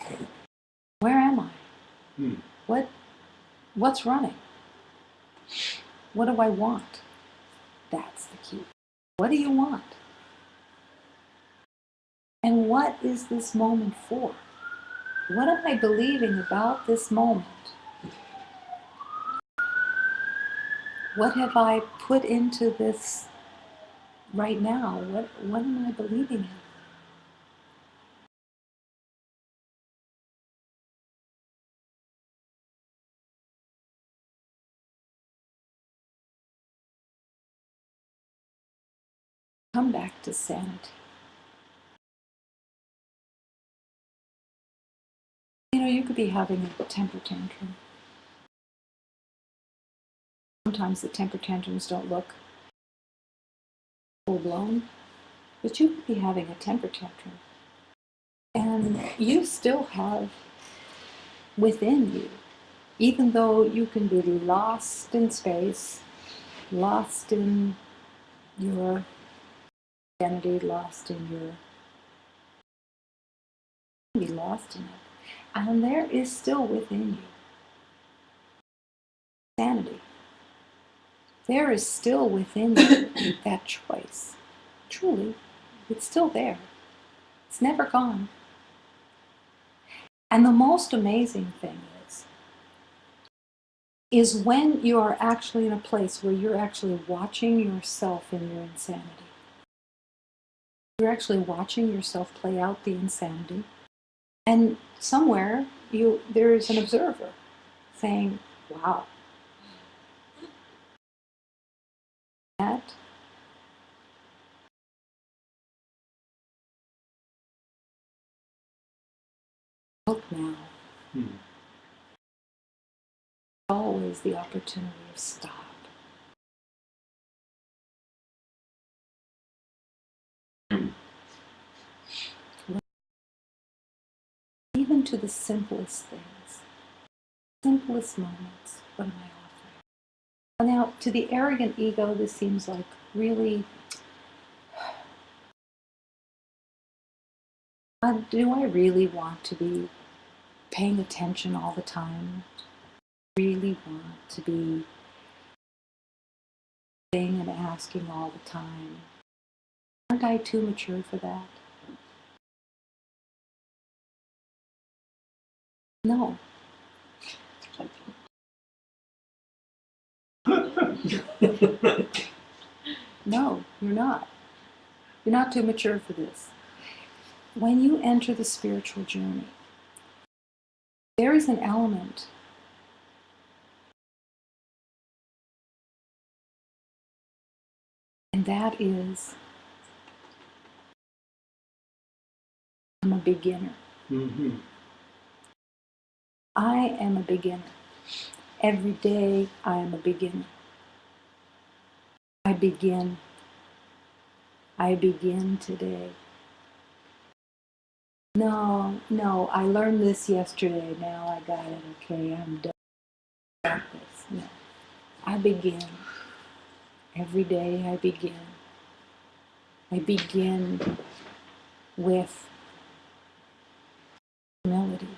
in? Where am I? What's running? What do I want? That's the key. What do you want? And what is this moment for? What am I believing about this moment? What have I put into this right now? What am I believing in? Come back to sanity. You could be having a temper tantrum. Sometimes the temper tantrums don't look full blown, but you could be having a temper tantrum. And you still have within you, even though you can be lost in space, lost in your identity, lost in your, be lost in it. And there is still within you sanity. There is still within you that choice. Truly, it's still there. It's never gone. And the most amazing thing is when you are actually in a place where you're actually watching yourself in your insanity. You're actually watching yourself play out the insanity. And somewhere there is an observer saying, wow, that look now. Always the opportunity of stop. Even to the simplest things, simplest moments, what am I offering? Now, to the arrogant ego, this seems like really, do I really want to be paying attention all the time? Really want to be saying and asking all the time? Aren't I too mature for that? No. No, you're not. You're not too mature for this. When you enter the spiritual journey, there is an element and that is, I'm a beginner. Mm-hmm. I am a beginner. Every day I am a beginner. I begin. I begin today. No, I learned this yesterday. Now I got it. Okay, I'm done with this. No, I begin. Every day I begin. I begin with humility.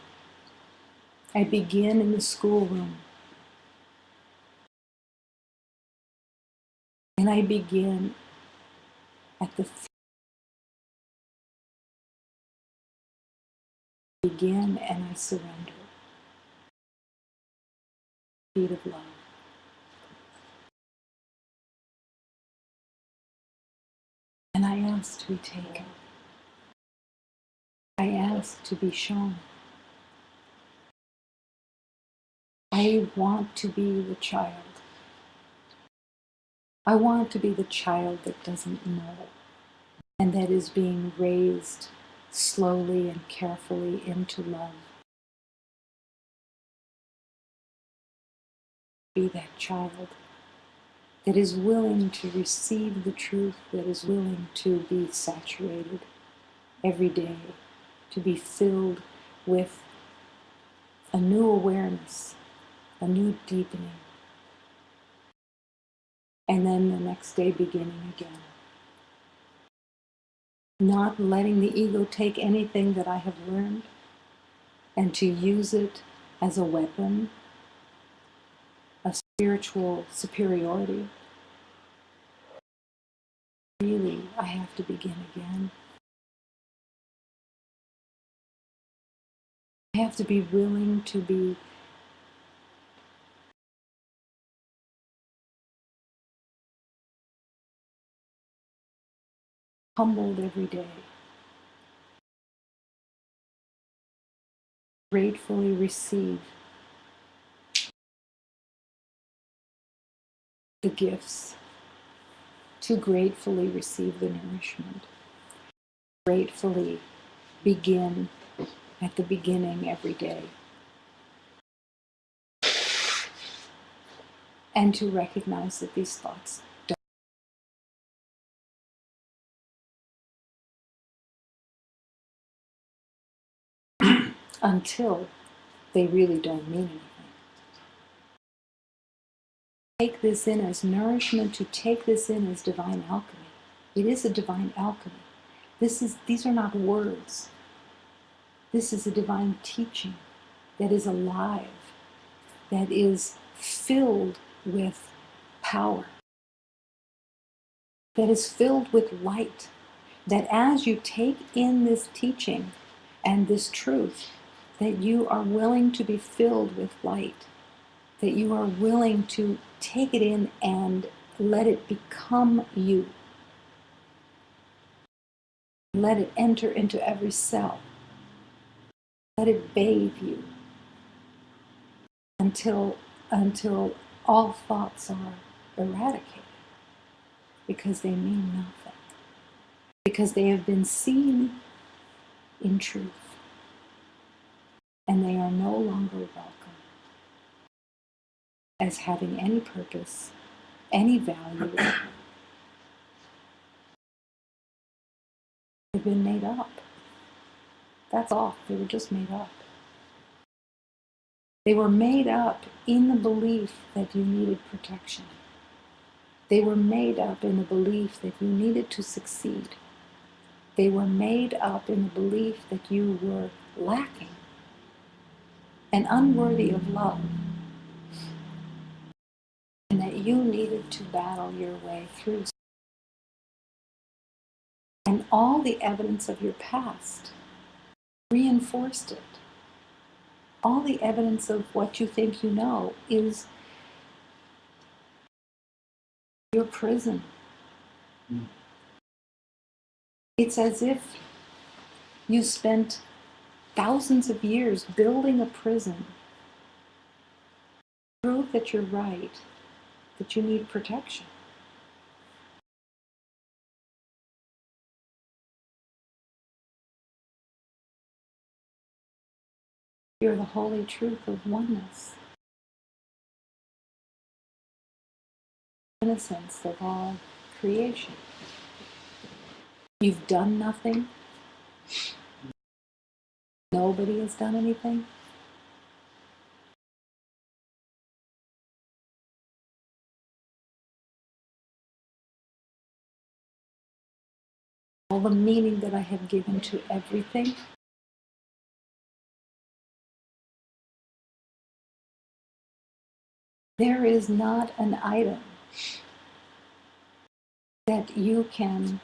I begin in the schoolroom. And I begin at the begin and I surrender. Feet of love. And I ask to be taken. I ask to be shown. I want to be the child. I want to be the child that doesn't know and that is being raised slowly and carefully into love. Be that child that is willing to receive the truth, that is willing to be saturated every day, to be filled with a new awareness, a new deepening, and then the next day beginning again. Not letting the ego take anything that I have learned and to use it as a weapon, a spiritual superiority. Really, I have to begin again. I have to be willing to be humbled every day, gratefully receive the gifts, to gratefully receive the nourishment, gratefully begin at the beginning every day, and to recognize that these thoughts don't until they really don't mean anything. Take this in as nourishment, to take this in as divine alchemy. It is a divine alchemy. These are not words. This is a divine teaching that is alive, that is filled with power, that is filled with light, that as you take in this teaching and this truth, that you are willing to be filled with light, that you are willing to take it in and let it become you. Let it enter into every cell. Let it bathe you until all thoughts are eradicated, because they mean nothing, because they have been seen in truth, and they are no longer welcome as having any purpose, any value. They've been made up. That's all. They were just made up. They were made up in the belief that you needed protection. They were made up in the belief that you needed to succeed. They were made up in the belief that you were lacking and unworthy of love, and that you needed to battle your way through. And all the evidence of your past reinforced it. All the evidence of what you think you know is your prison. It's as if you spent thousands of years building a prison. Prove that you're right, that you need protection. You're the holy truth of oneness. Innocence of all creation. You've done nothing. Nobody has done anything. All the meaning that I have given to everything, there is not an item that you can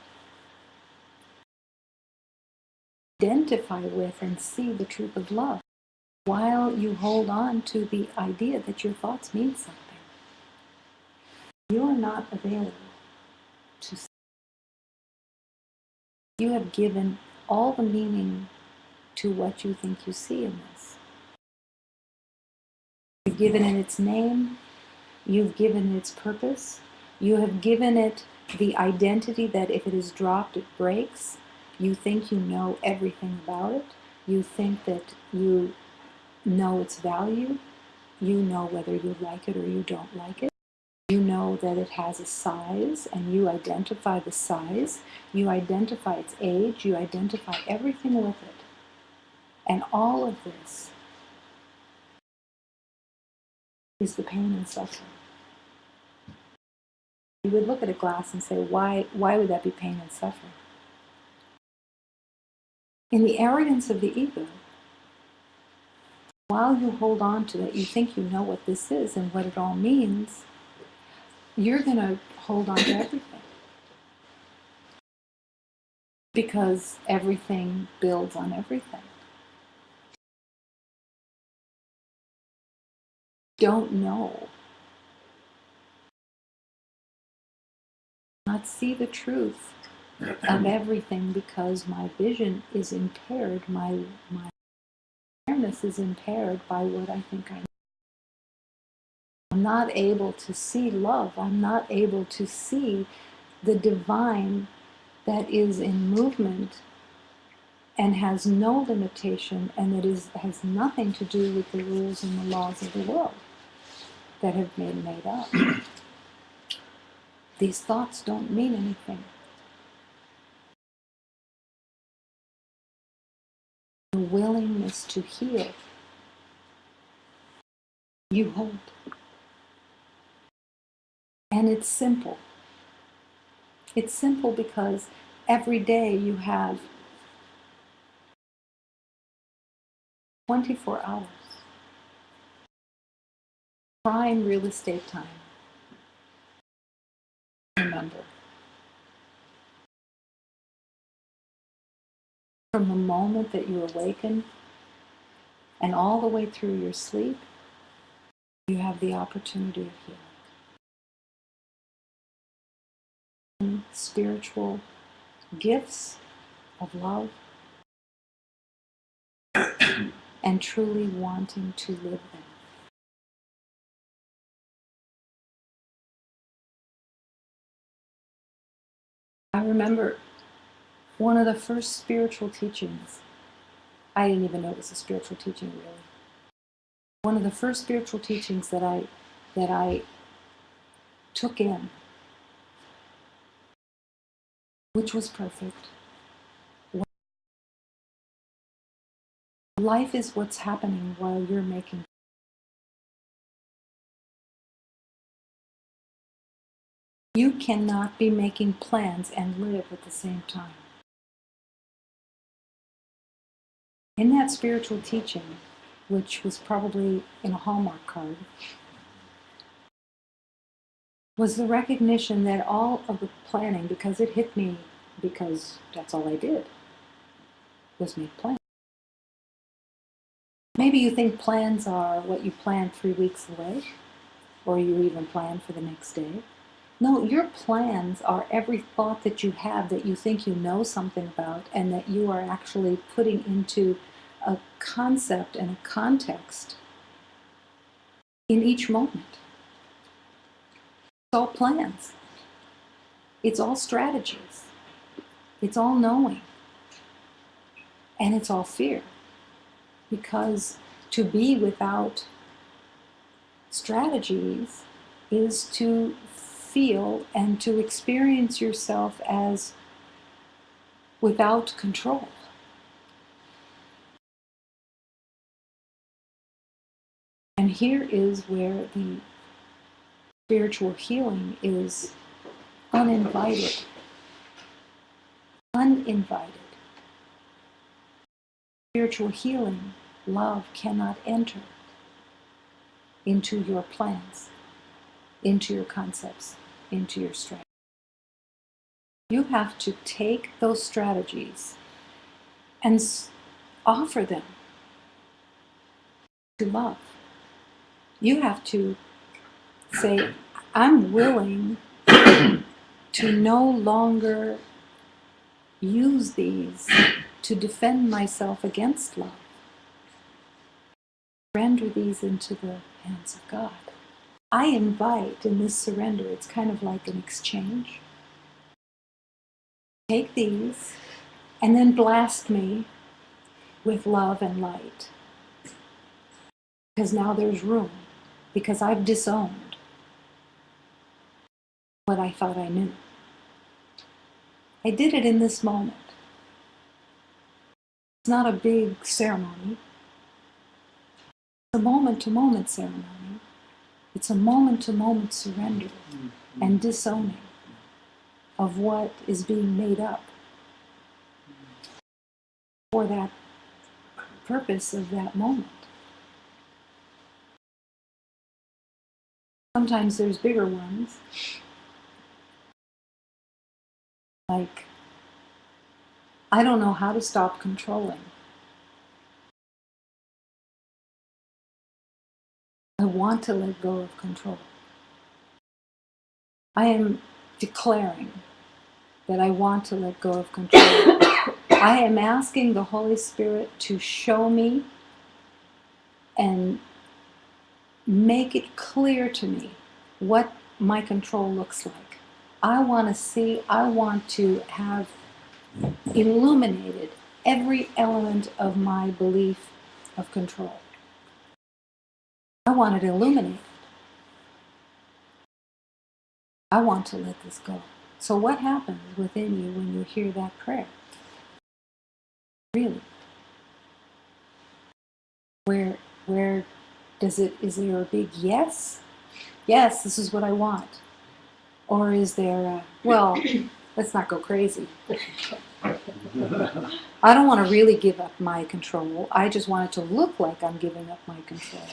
identify with and see the truth of love while you hold on to the idea that your thoughts mean something. You are not available to see. You have given all the meaning to what you think you see in this. You've given it its name, you've given it its purpose, you have given it the identity that if it is dropped, it breaks. You think you know everything about it. You think that you know its value. You know whether you like it or you don't like it. You know that it has a size, and you identify the size. You identify its age. You identify everything with it. And all of this is the pain and suffering. You would look at a glass and say, why would that be pain and suffering? In the arrogance of the ego, while you hold on to that, you think you know what this is and what it all means, you're going to hold on to everything. Because everything builds on everything. Don't know. Not see the truth of everything because my vision is impaired, my awareness is impaired by what I think I know. I'm not able to see love. I'm not able to see the divine that is in movement and has no limitation, and that has nothing to do with the rules and the laws of the world that have been made up. These thoughts don't mean anything. The willingness to heal, you hold. And it's simple. It's simple because every day you have 24 hours. Prime real estate time. Remember. From the moment that you awaken And all the way through your sleep, you have the opportunity of healing. Spiritual gifts of love and truly wanting to live them. I remember one of the first spiritual teachings. I didn't even know it was a spiritual teaching, really. One of the first spiritual teachings that I took in, which was perfect. Life is what's happening while you're making. You cannot be making plans and live at the same time. In that spiritual teaching, which was probably in a Hallmark card, was the recognition that all of the planning, because it hit me, because that's all I did, was make plans. Maybe you think plans are what you planned 3 weeks away, or you even plan for the next day. No, your plans are every thought that you have that you think you know something about and that you are actually putting into a concept and a context in each moment. It's all plans. It's all strategies. It's all knowing. And it's all fear. Because to be without strategies is to feel and to experience yourself as without control. And here is where the spiritual healing is uninvited. Uninvited. Spiritual healing, love cannot enter into your plans, into your concepts, into your strategies. You have to take those strategies and offer them to love. You have to say, I'm willing to no longer use these to defend myself against love. Surrender these into the hands of God. I invite in this surrender, it's kind of like an exchange. Take these and then blast me with love and light. Because now there's room. Because I've disowned what I thought I knew. I did it in this moment. It's not a big ceremony. It's a moment-to-moment ceremony. It's a moment-to-moment surrender and disowning of what is being made up for that purpose of that moment. Sometimes there's bigger ones, like, I don't know how to stop controlling. I want to let go of control. I am declaring that I want to let go of control. I am asking the Holy Spirit to show me and make it clear to me what my control looks like. I want to see, I want to have illuminated every element of my belief of control. I want it illuminated. I want to let this go. So what happens within you when you hear that prayer? Really? Where does it, is there a big yes? Yes, this is what I want. Or is there a, well, let's not go crazy. I don't want to really give up my control. I just want it to look like I'm giving up my control.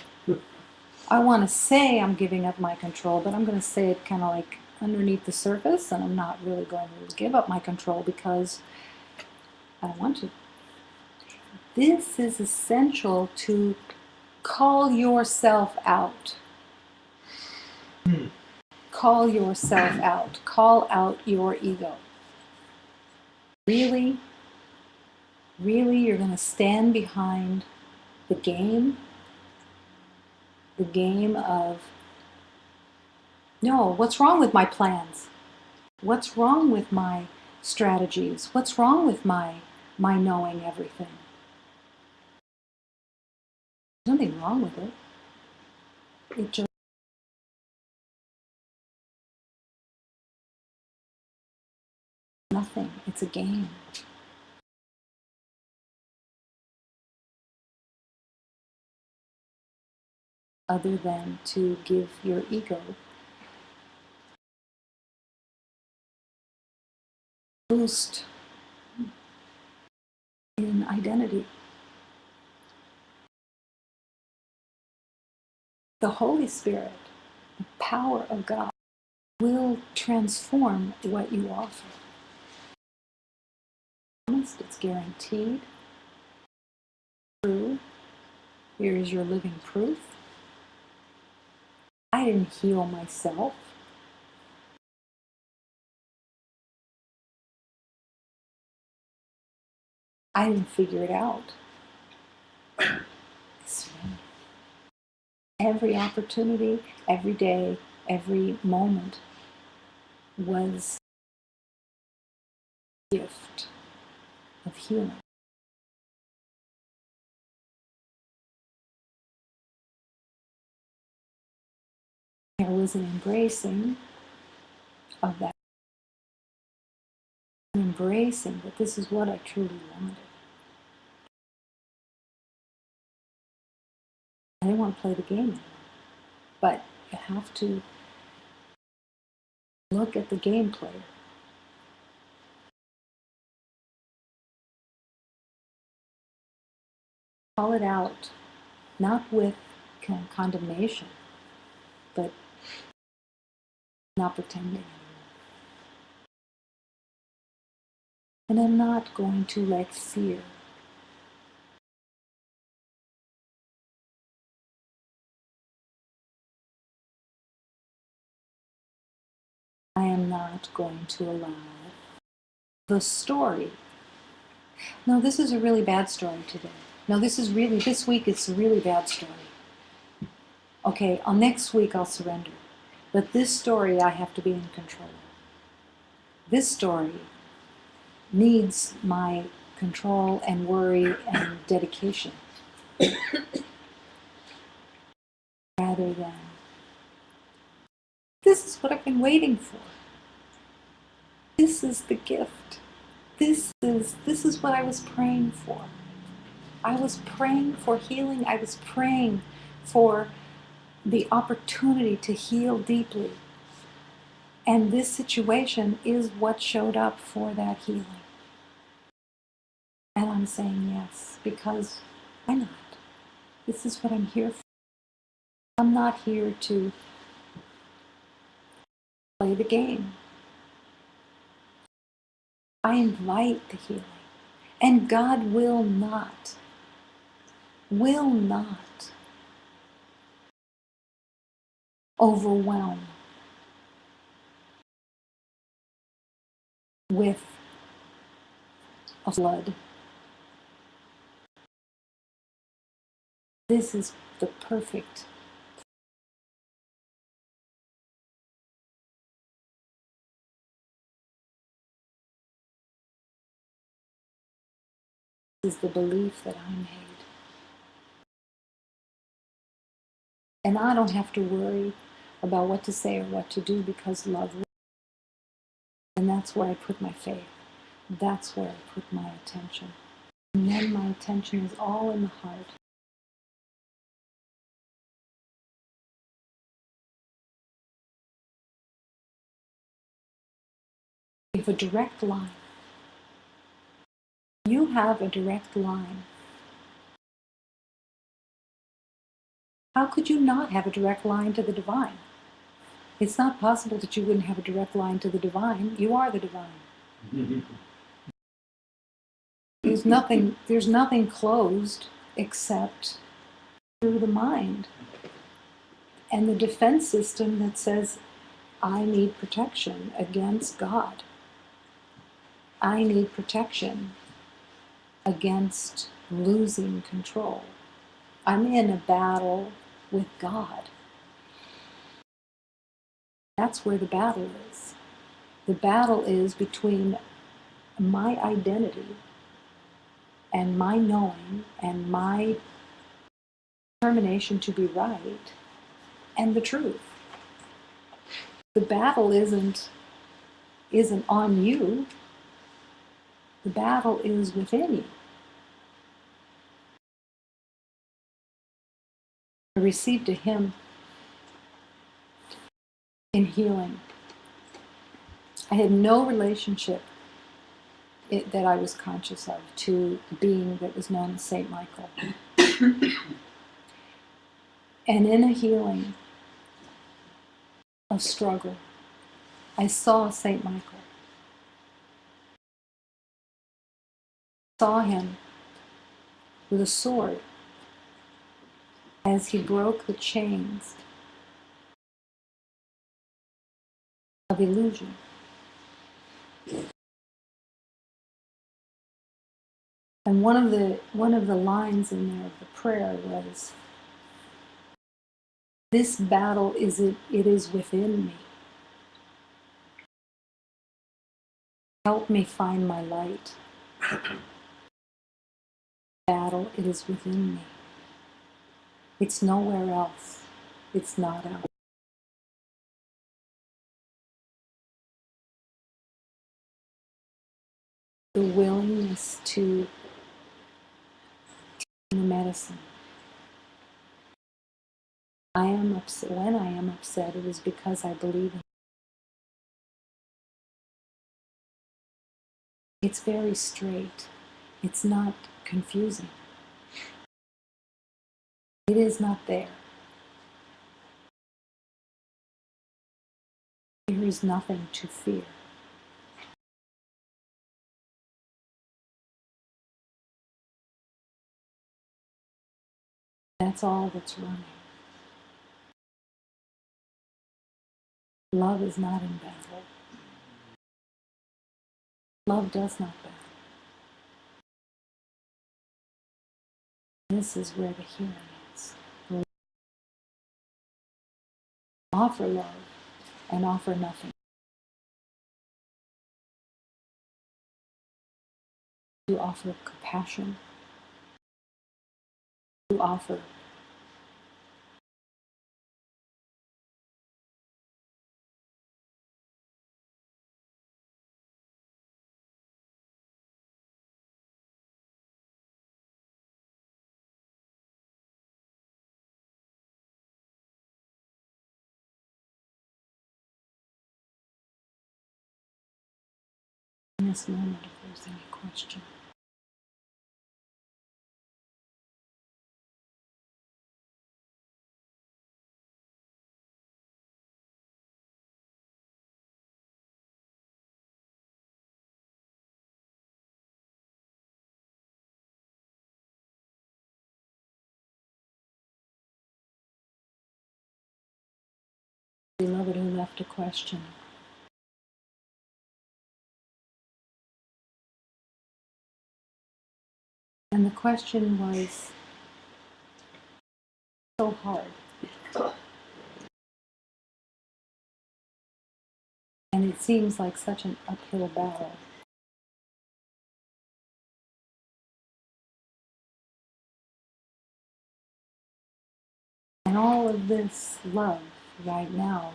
I want to say I'm giving up my control, but I'm going to say it kind of like underneath the surface, and I'm not really going to give up my control because I don't want to. This is essential to call yourself out. Call yourself out. Call out your ego. Really, really, you're going to stand behind the game of, no, what's wrong with my plans? What's wrong with my strategies? What's wrong with my knowing everything? There's nothing wrong with it. It just nothing. It's a game. Other than to give your ego a boost in identity. The Holy Spirit, the power of God, will transform what you offer. It's guaranteed. True. Here is your living proof. I didn't heal myself. I didn't figure it out. Every opportunity, every day, every moment was a gift of healing. There was an embracing of that. An embracing that this is what I truly wanted. I didn't want to play the game anymore. But you have to look at the game player. Call it out, not with condemnation, but not pretending anymore. And I'm not going to let fear I am not going to allow the story. No, this is a really bad story today. No, this week it's a really bad story. Okay, next week I'll surrender. But this story I have to be in control. This story needs my control and worry and dedication. Rather than, this is what I've been waiting for. This is the gift. This is what I was praying for. I was praying for healing. I was praying for the opportunity to heal deeply. And this situation is what showed up for that healing. And I'm saying yes, because why not? This is what I'm here for. I'm not here to play the game. I invite the healing. And God will not overwhelm with a flood. This is the perfect. This is the belief that I made. And I don't have to worry about what to say or what to do because love will. And that's where I put my faith. That's where I put my attention. And then my attention is all in the heart. You have a direct line. You have a direct line. How could you not have a direct line to the divine? It's not possible that you wouldn't have a direct line to the divine. You are the divine. You there's nothing closed except through the mind. And the defense system that says, I need protection against God. I need protection against losing control. I'm in a battle with God. That's where the battle is. The battle is between my identity and my knowing and my determination to be right and the truth. The battle isn't on you. The battle is within you. I received a hymn in healing. I had no relationship that I was conscious of to the being that was known as Saint Michael. And in a healing of struggle, I saw Saint Michael. Saw him with a sword as he broke the chains of illusion. And one of the lines in there of the prayer was, "This battle it is within me. Help me find my light. Battle, it is within me. It's nowhere else. It's not out." The willingness to take the medicine. I am upset. When I am upset, it is because I believe in it. It's very straight. It's not confusing. It is not there. There is nothing to fear. That's all that's running. Love is not in battle. Love does not battle. This is where the healing is. Offer love and offer nothing. You offer compassion. You offer in this moment if there's any question. Beloved who left a question. And the question was so hard. And it seems like such an uphill battle. And all of this love right now,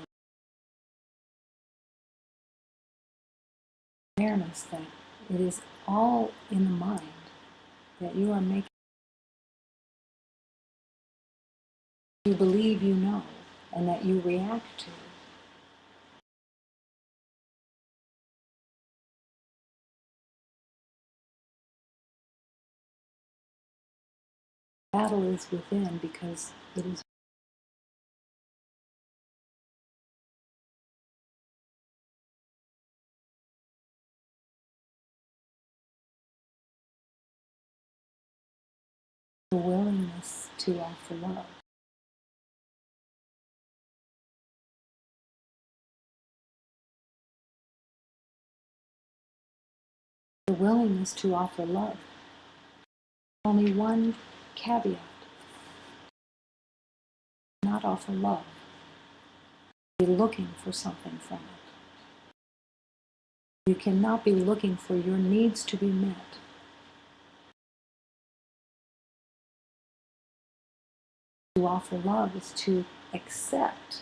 awareness that it is all in the mind, that you are making, you believe you know, and that you react to. Battle is within because it is the willingness to offer love. The willingness to offer love. Only one caveat: not offer love. Be looking for something from it. You cannot be looking for your needs to be met. To offer love is to accept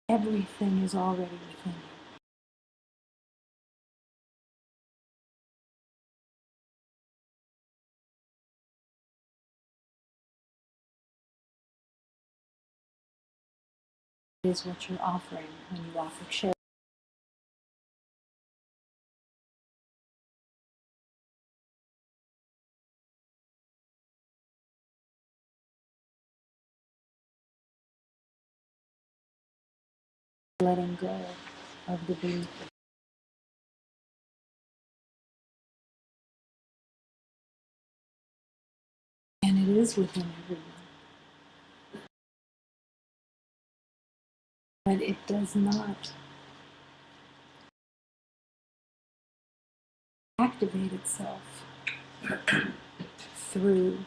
everything is already within you. It is what you're offering when you offer charity. Letting go of the belief. And it is within everyone. But it does not activate itself through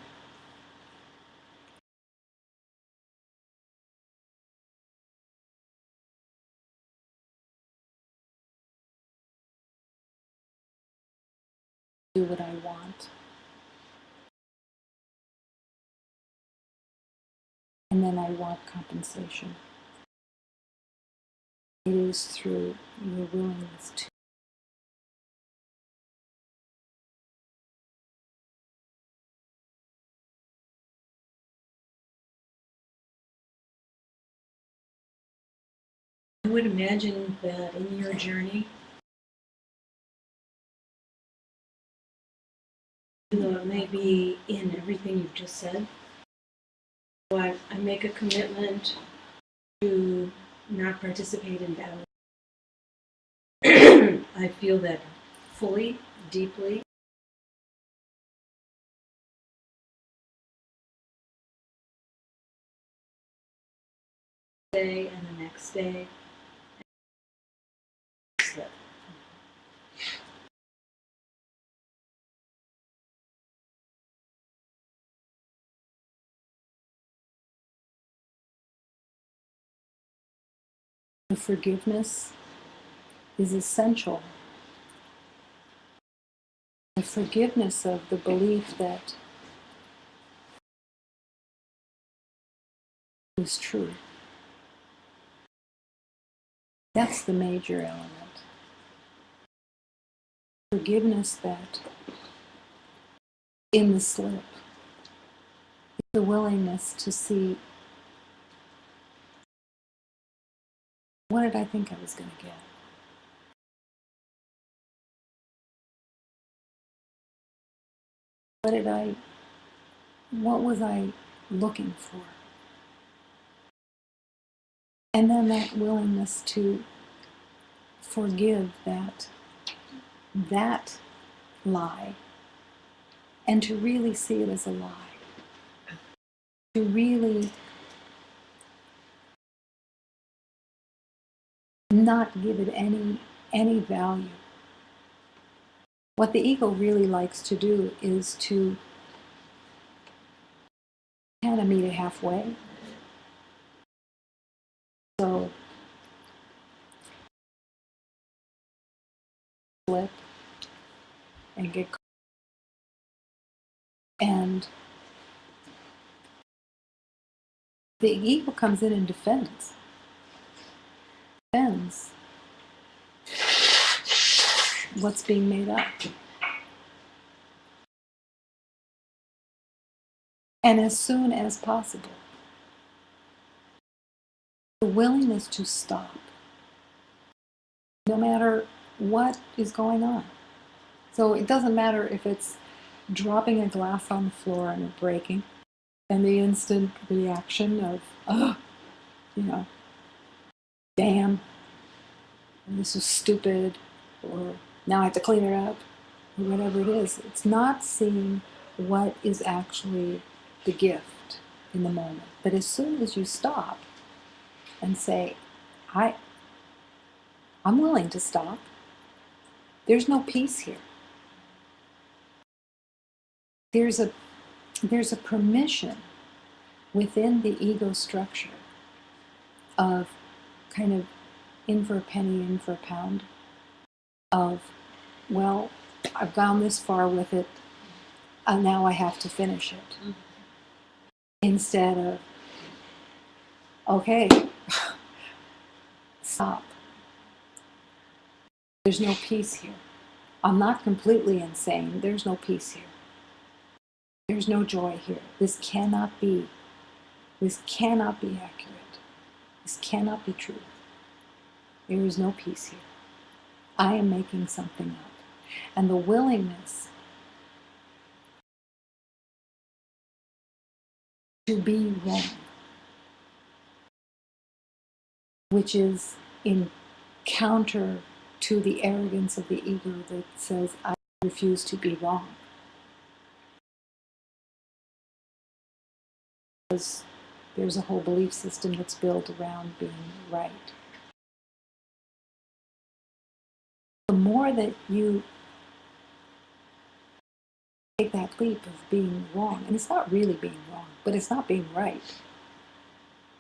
do what I want. And then I want compensation. It is through your willingness to. I would imagine that in your journey, though it may be in everything you've just said, so I make a commitment to not participate in battle. I feel that fully, deeply. Day and the next day. The forgiveness is essential. The forgiveness of the belief that is true. That's the major element. Forgiveness that in the slip is the willingness to see, what did I think I was going to get? What was I looking for? And then that willingness to forgive that lie and to really see it as a lie. To really not give it any value. What the ego really likes to do is to kind of meet it halfway. So flip and get caught. And the ego comes in and defends what's being made up. And as soon as possible, the willingness to stop, no matter what is going on. So it doesn't matter if it's dropping a glass on the floor and it breaking, and the instant reaction of, oh, damn, this is stupid, or now I have to clean it up, or whatever it is. It's not seeing what is actually the gift in the moment. But as soon as you stop and say, I'm willing to stop, there's no peace here. There's a permission within the ego structure of kind of in for a penny, in for a pound, of, well, I've gone this far with it, now I have to finish it. Mm-hmm. Instead of, okay, stop. There's no peace here. I'm not completely insane. There's no peace here. There's no joy here. This cannot be. This cannot be accurate. This cannot be true. There is no peace here. I am making something up. And the willingness to be wrong, which is in counter to the arrogance of the ego that says, I refuse to be wrong. Because there's a whole belief system that's built around being right. The more that you take that leap of being wrong, and it's not really being wrong, but it's not being right.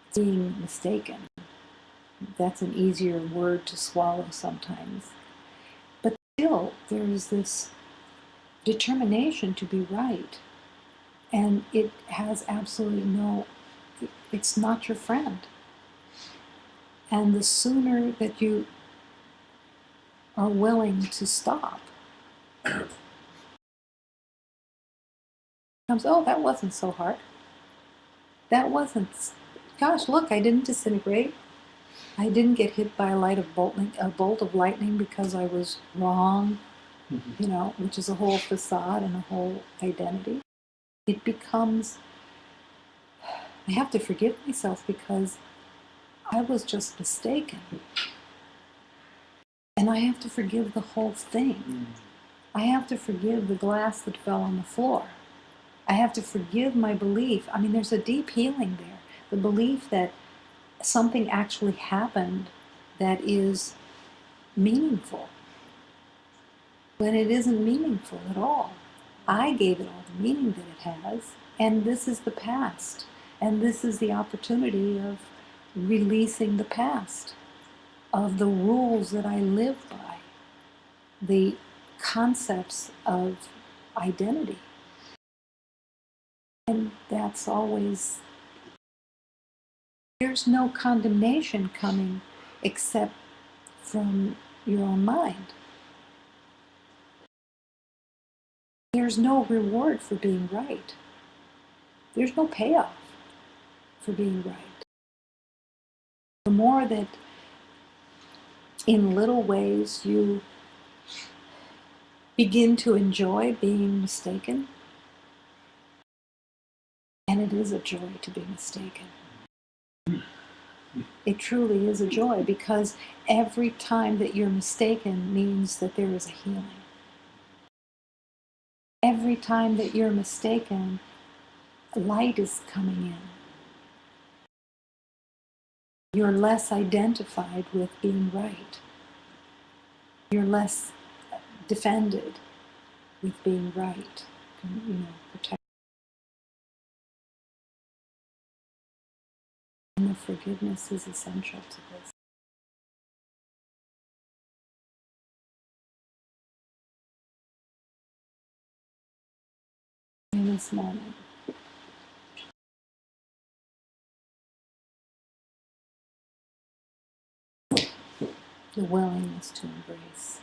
It's being mistaken. That's an easier word to swallow sometimes. But still, there's this determination to be right. And it has absolutely it's not your friend. And the sooner that you are willing to stop, comes, oh, that wasn't so hard. That wasn't, gosh, look, I didn't disintegrate. I didn't get hit by a bolt of lightning because I was wrong, which is a whole facade and a whole identity. It becomes, I have to forgive myself because I was just mistaken. And I have to forgive the whole thing. I have to forgive the glass that fell on the floor. I have to forgive my belief. I mean, there's a deep healing there. The belief that something actually happened that is meaningful, when it isn't meaningful at all. I gave it all the meaning that it has, and this is the past. And this is the opportunity of releasing the past, of the rules that I live by, the concepts of identity. And that's always, there's no condemnation coming except from your own mind. There's no reward for being right. There's no payoff for being right. The more that in little ways you begin to enjoy being mistaken, and it is a joy to be mistaken. It truly is a joy, because every time that you're mistaken means that there is a healing. Every time that you're mistaken, light is coming in. You're less identified with being right. You're less defended with being right, protect. And the forgiveness is essential to this. In this moment, the willingness to embrace.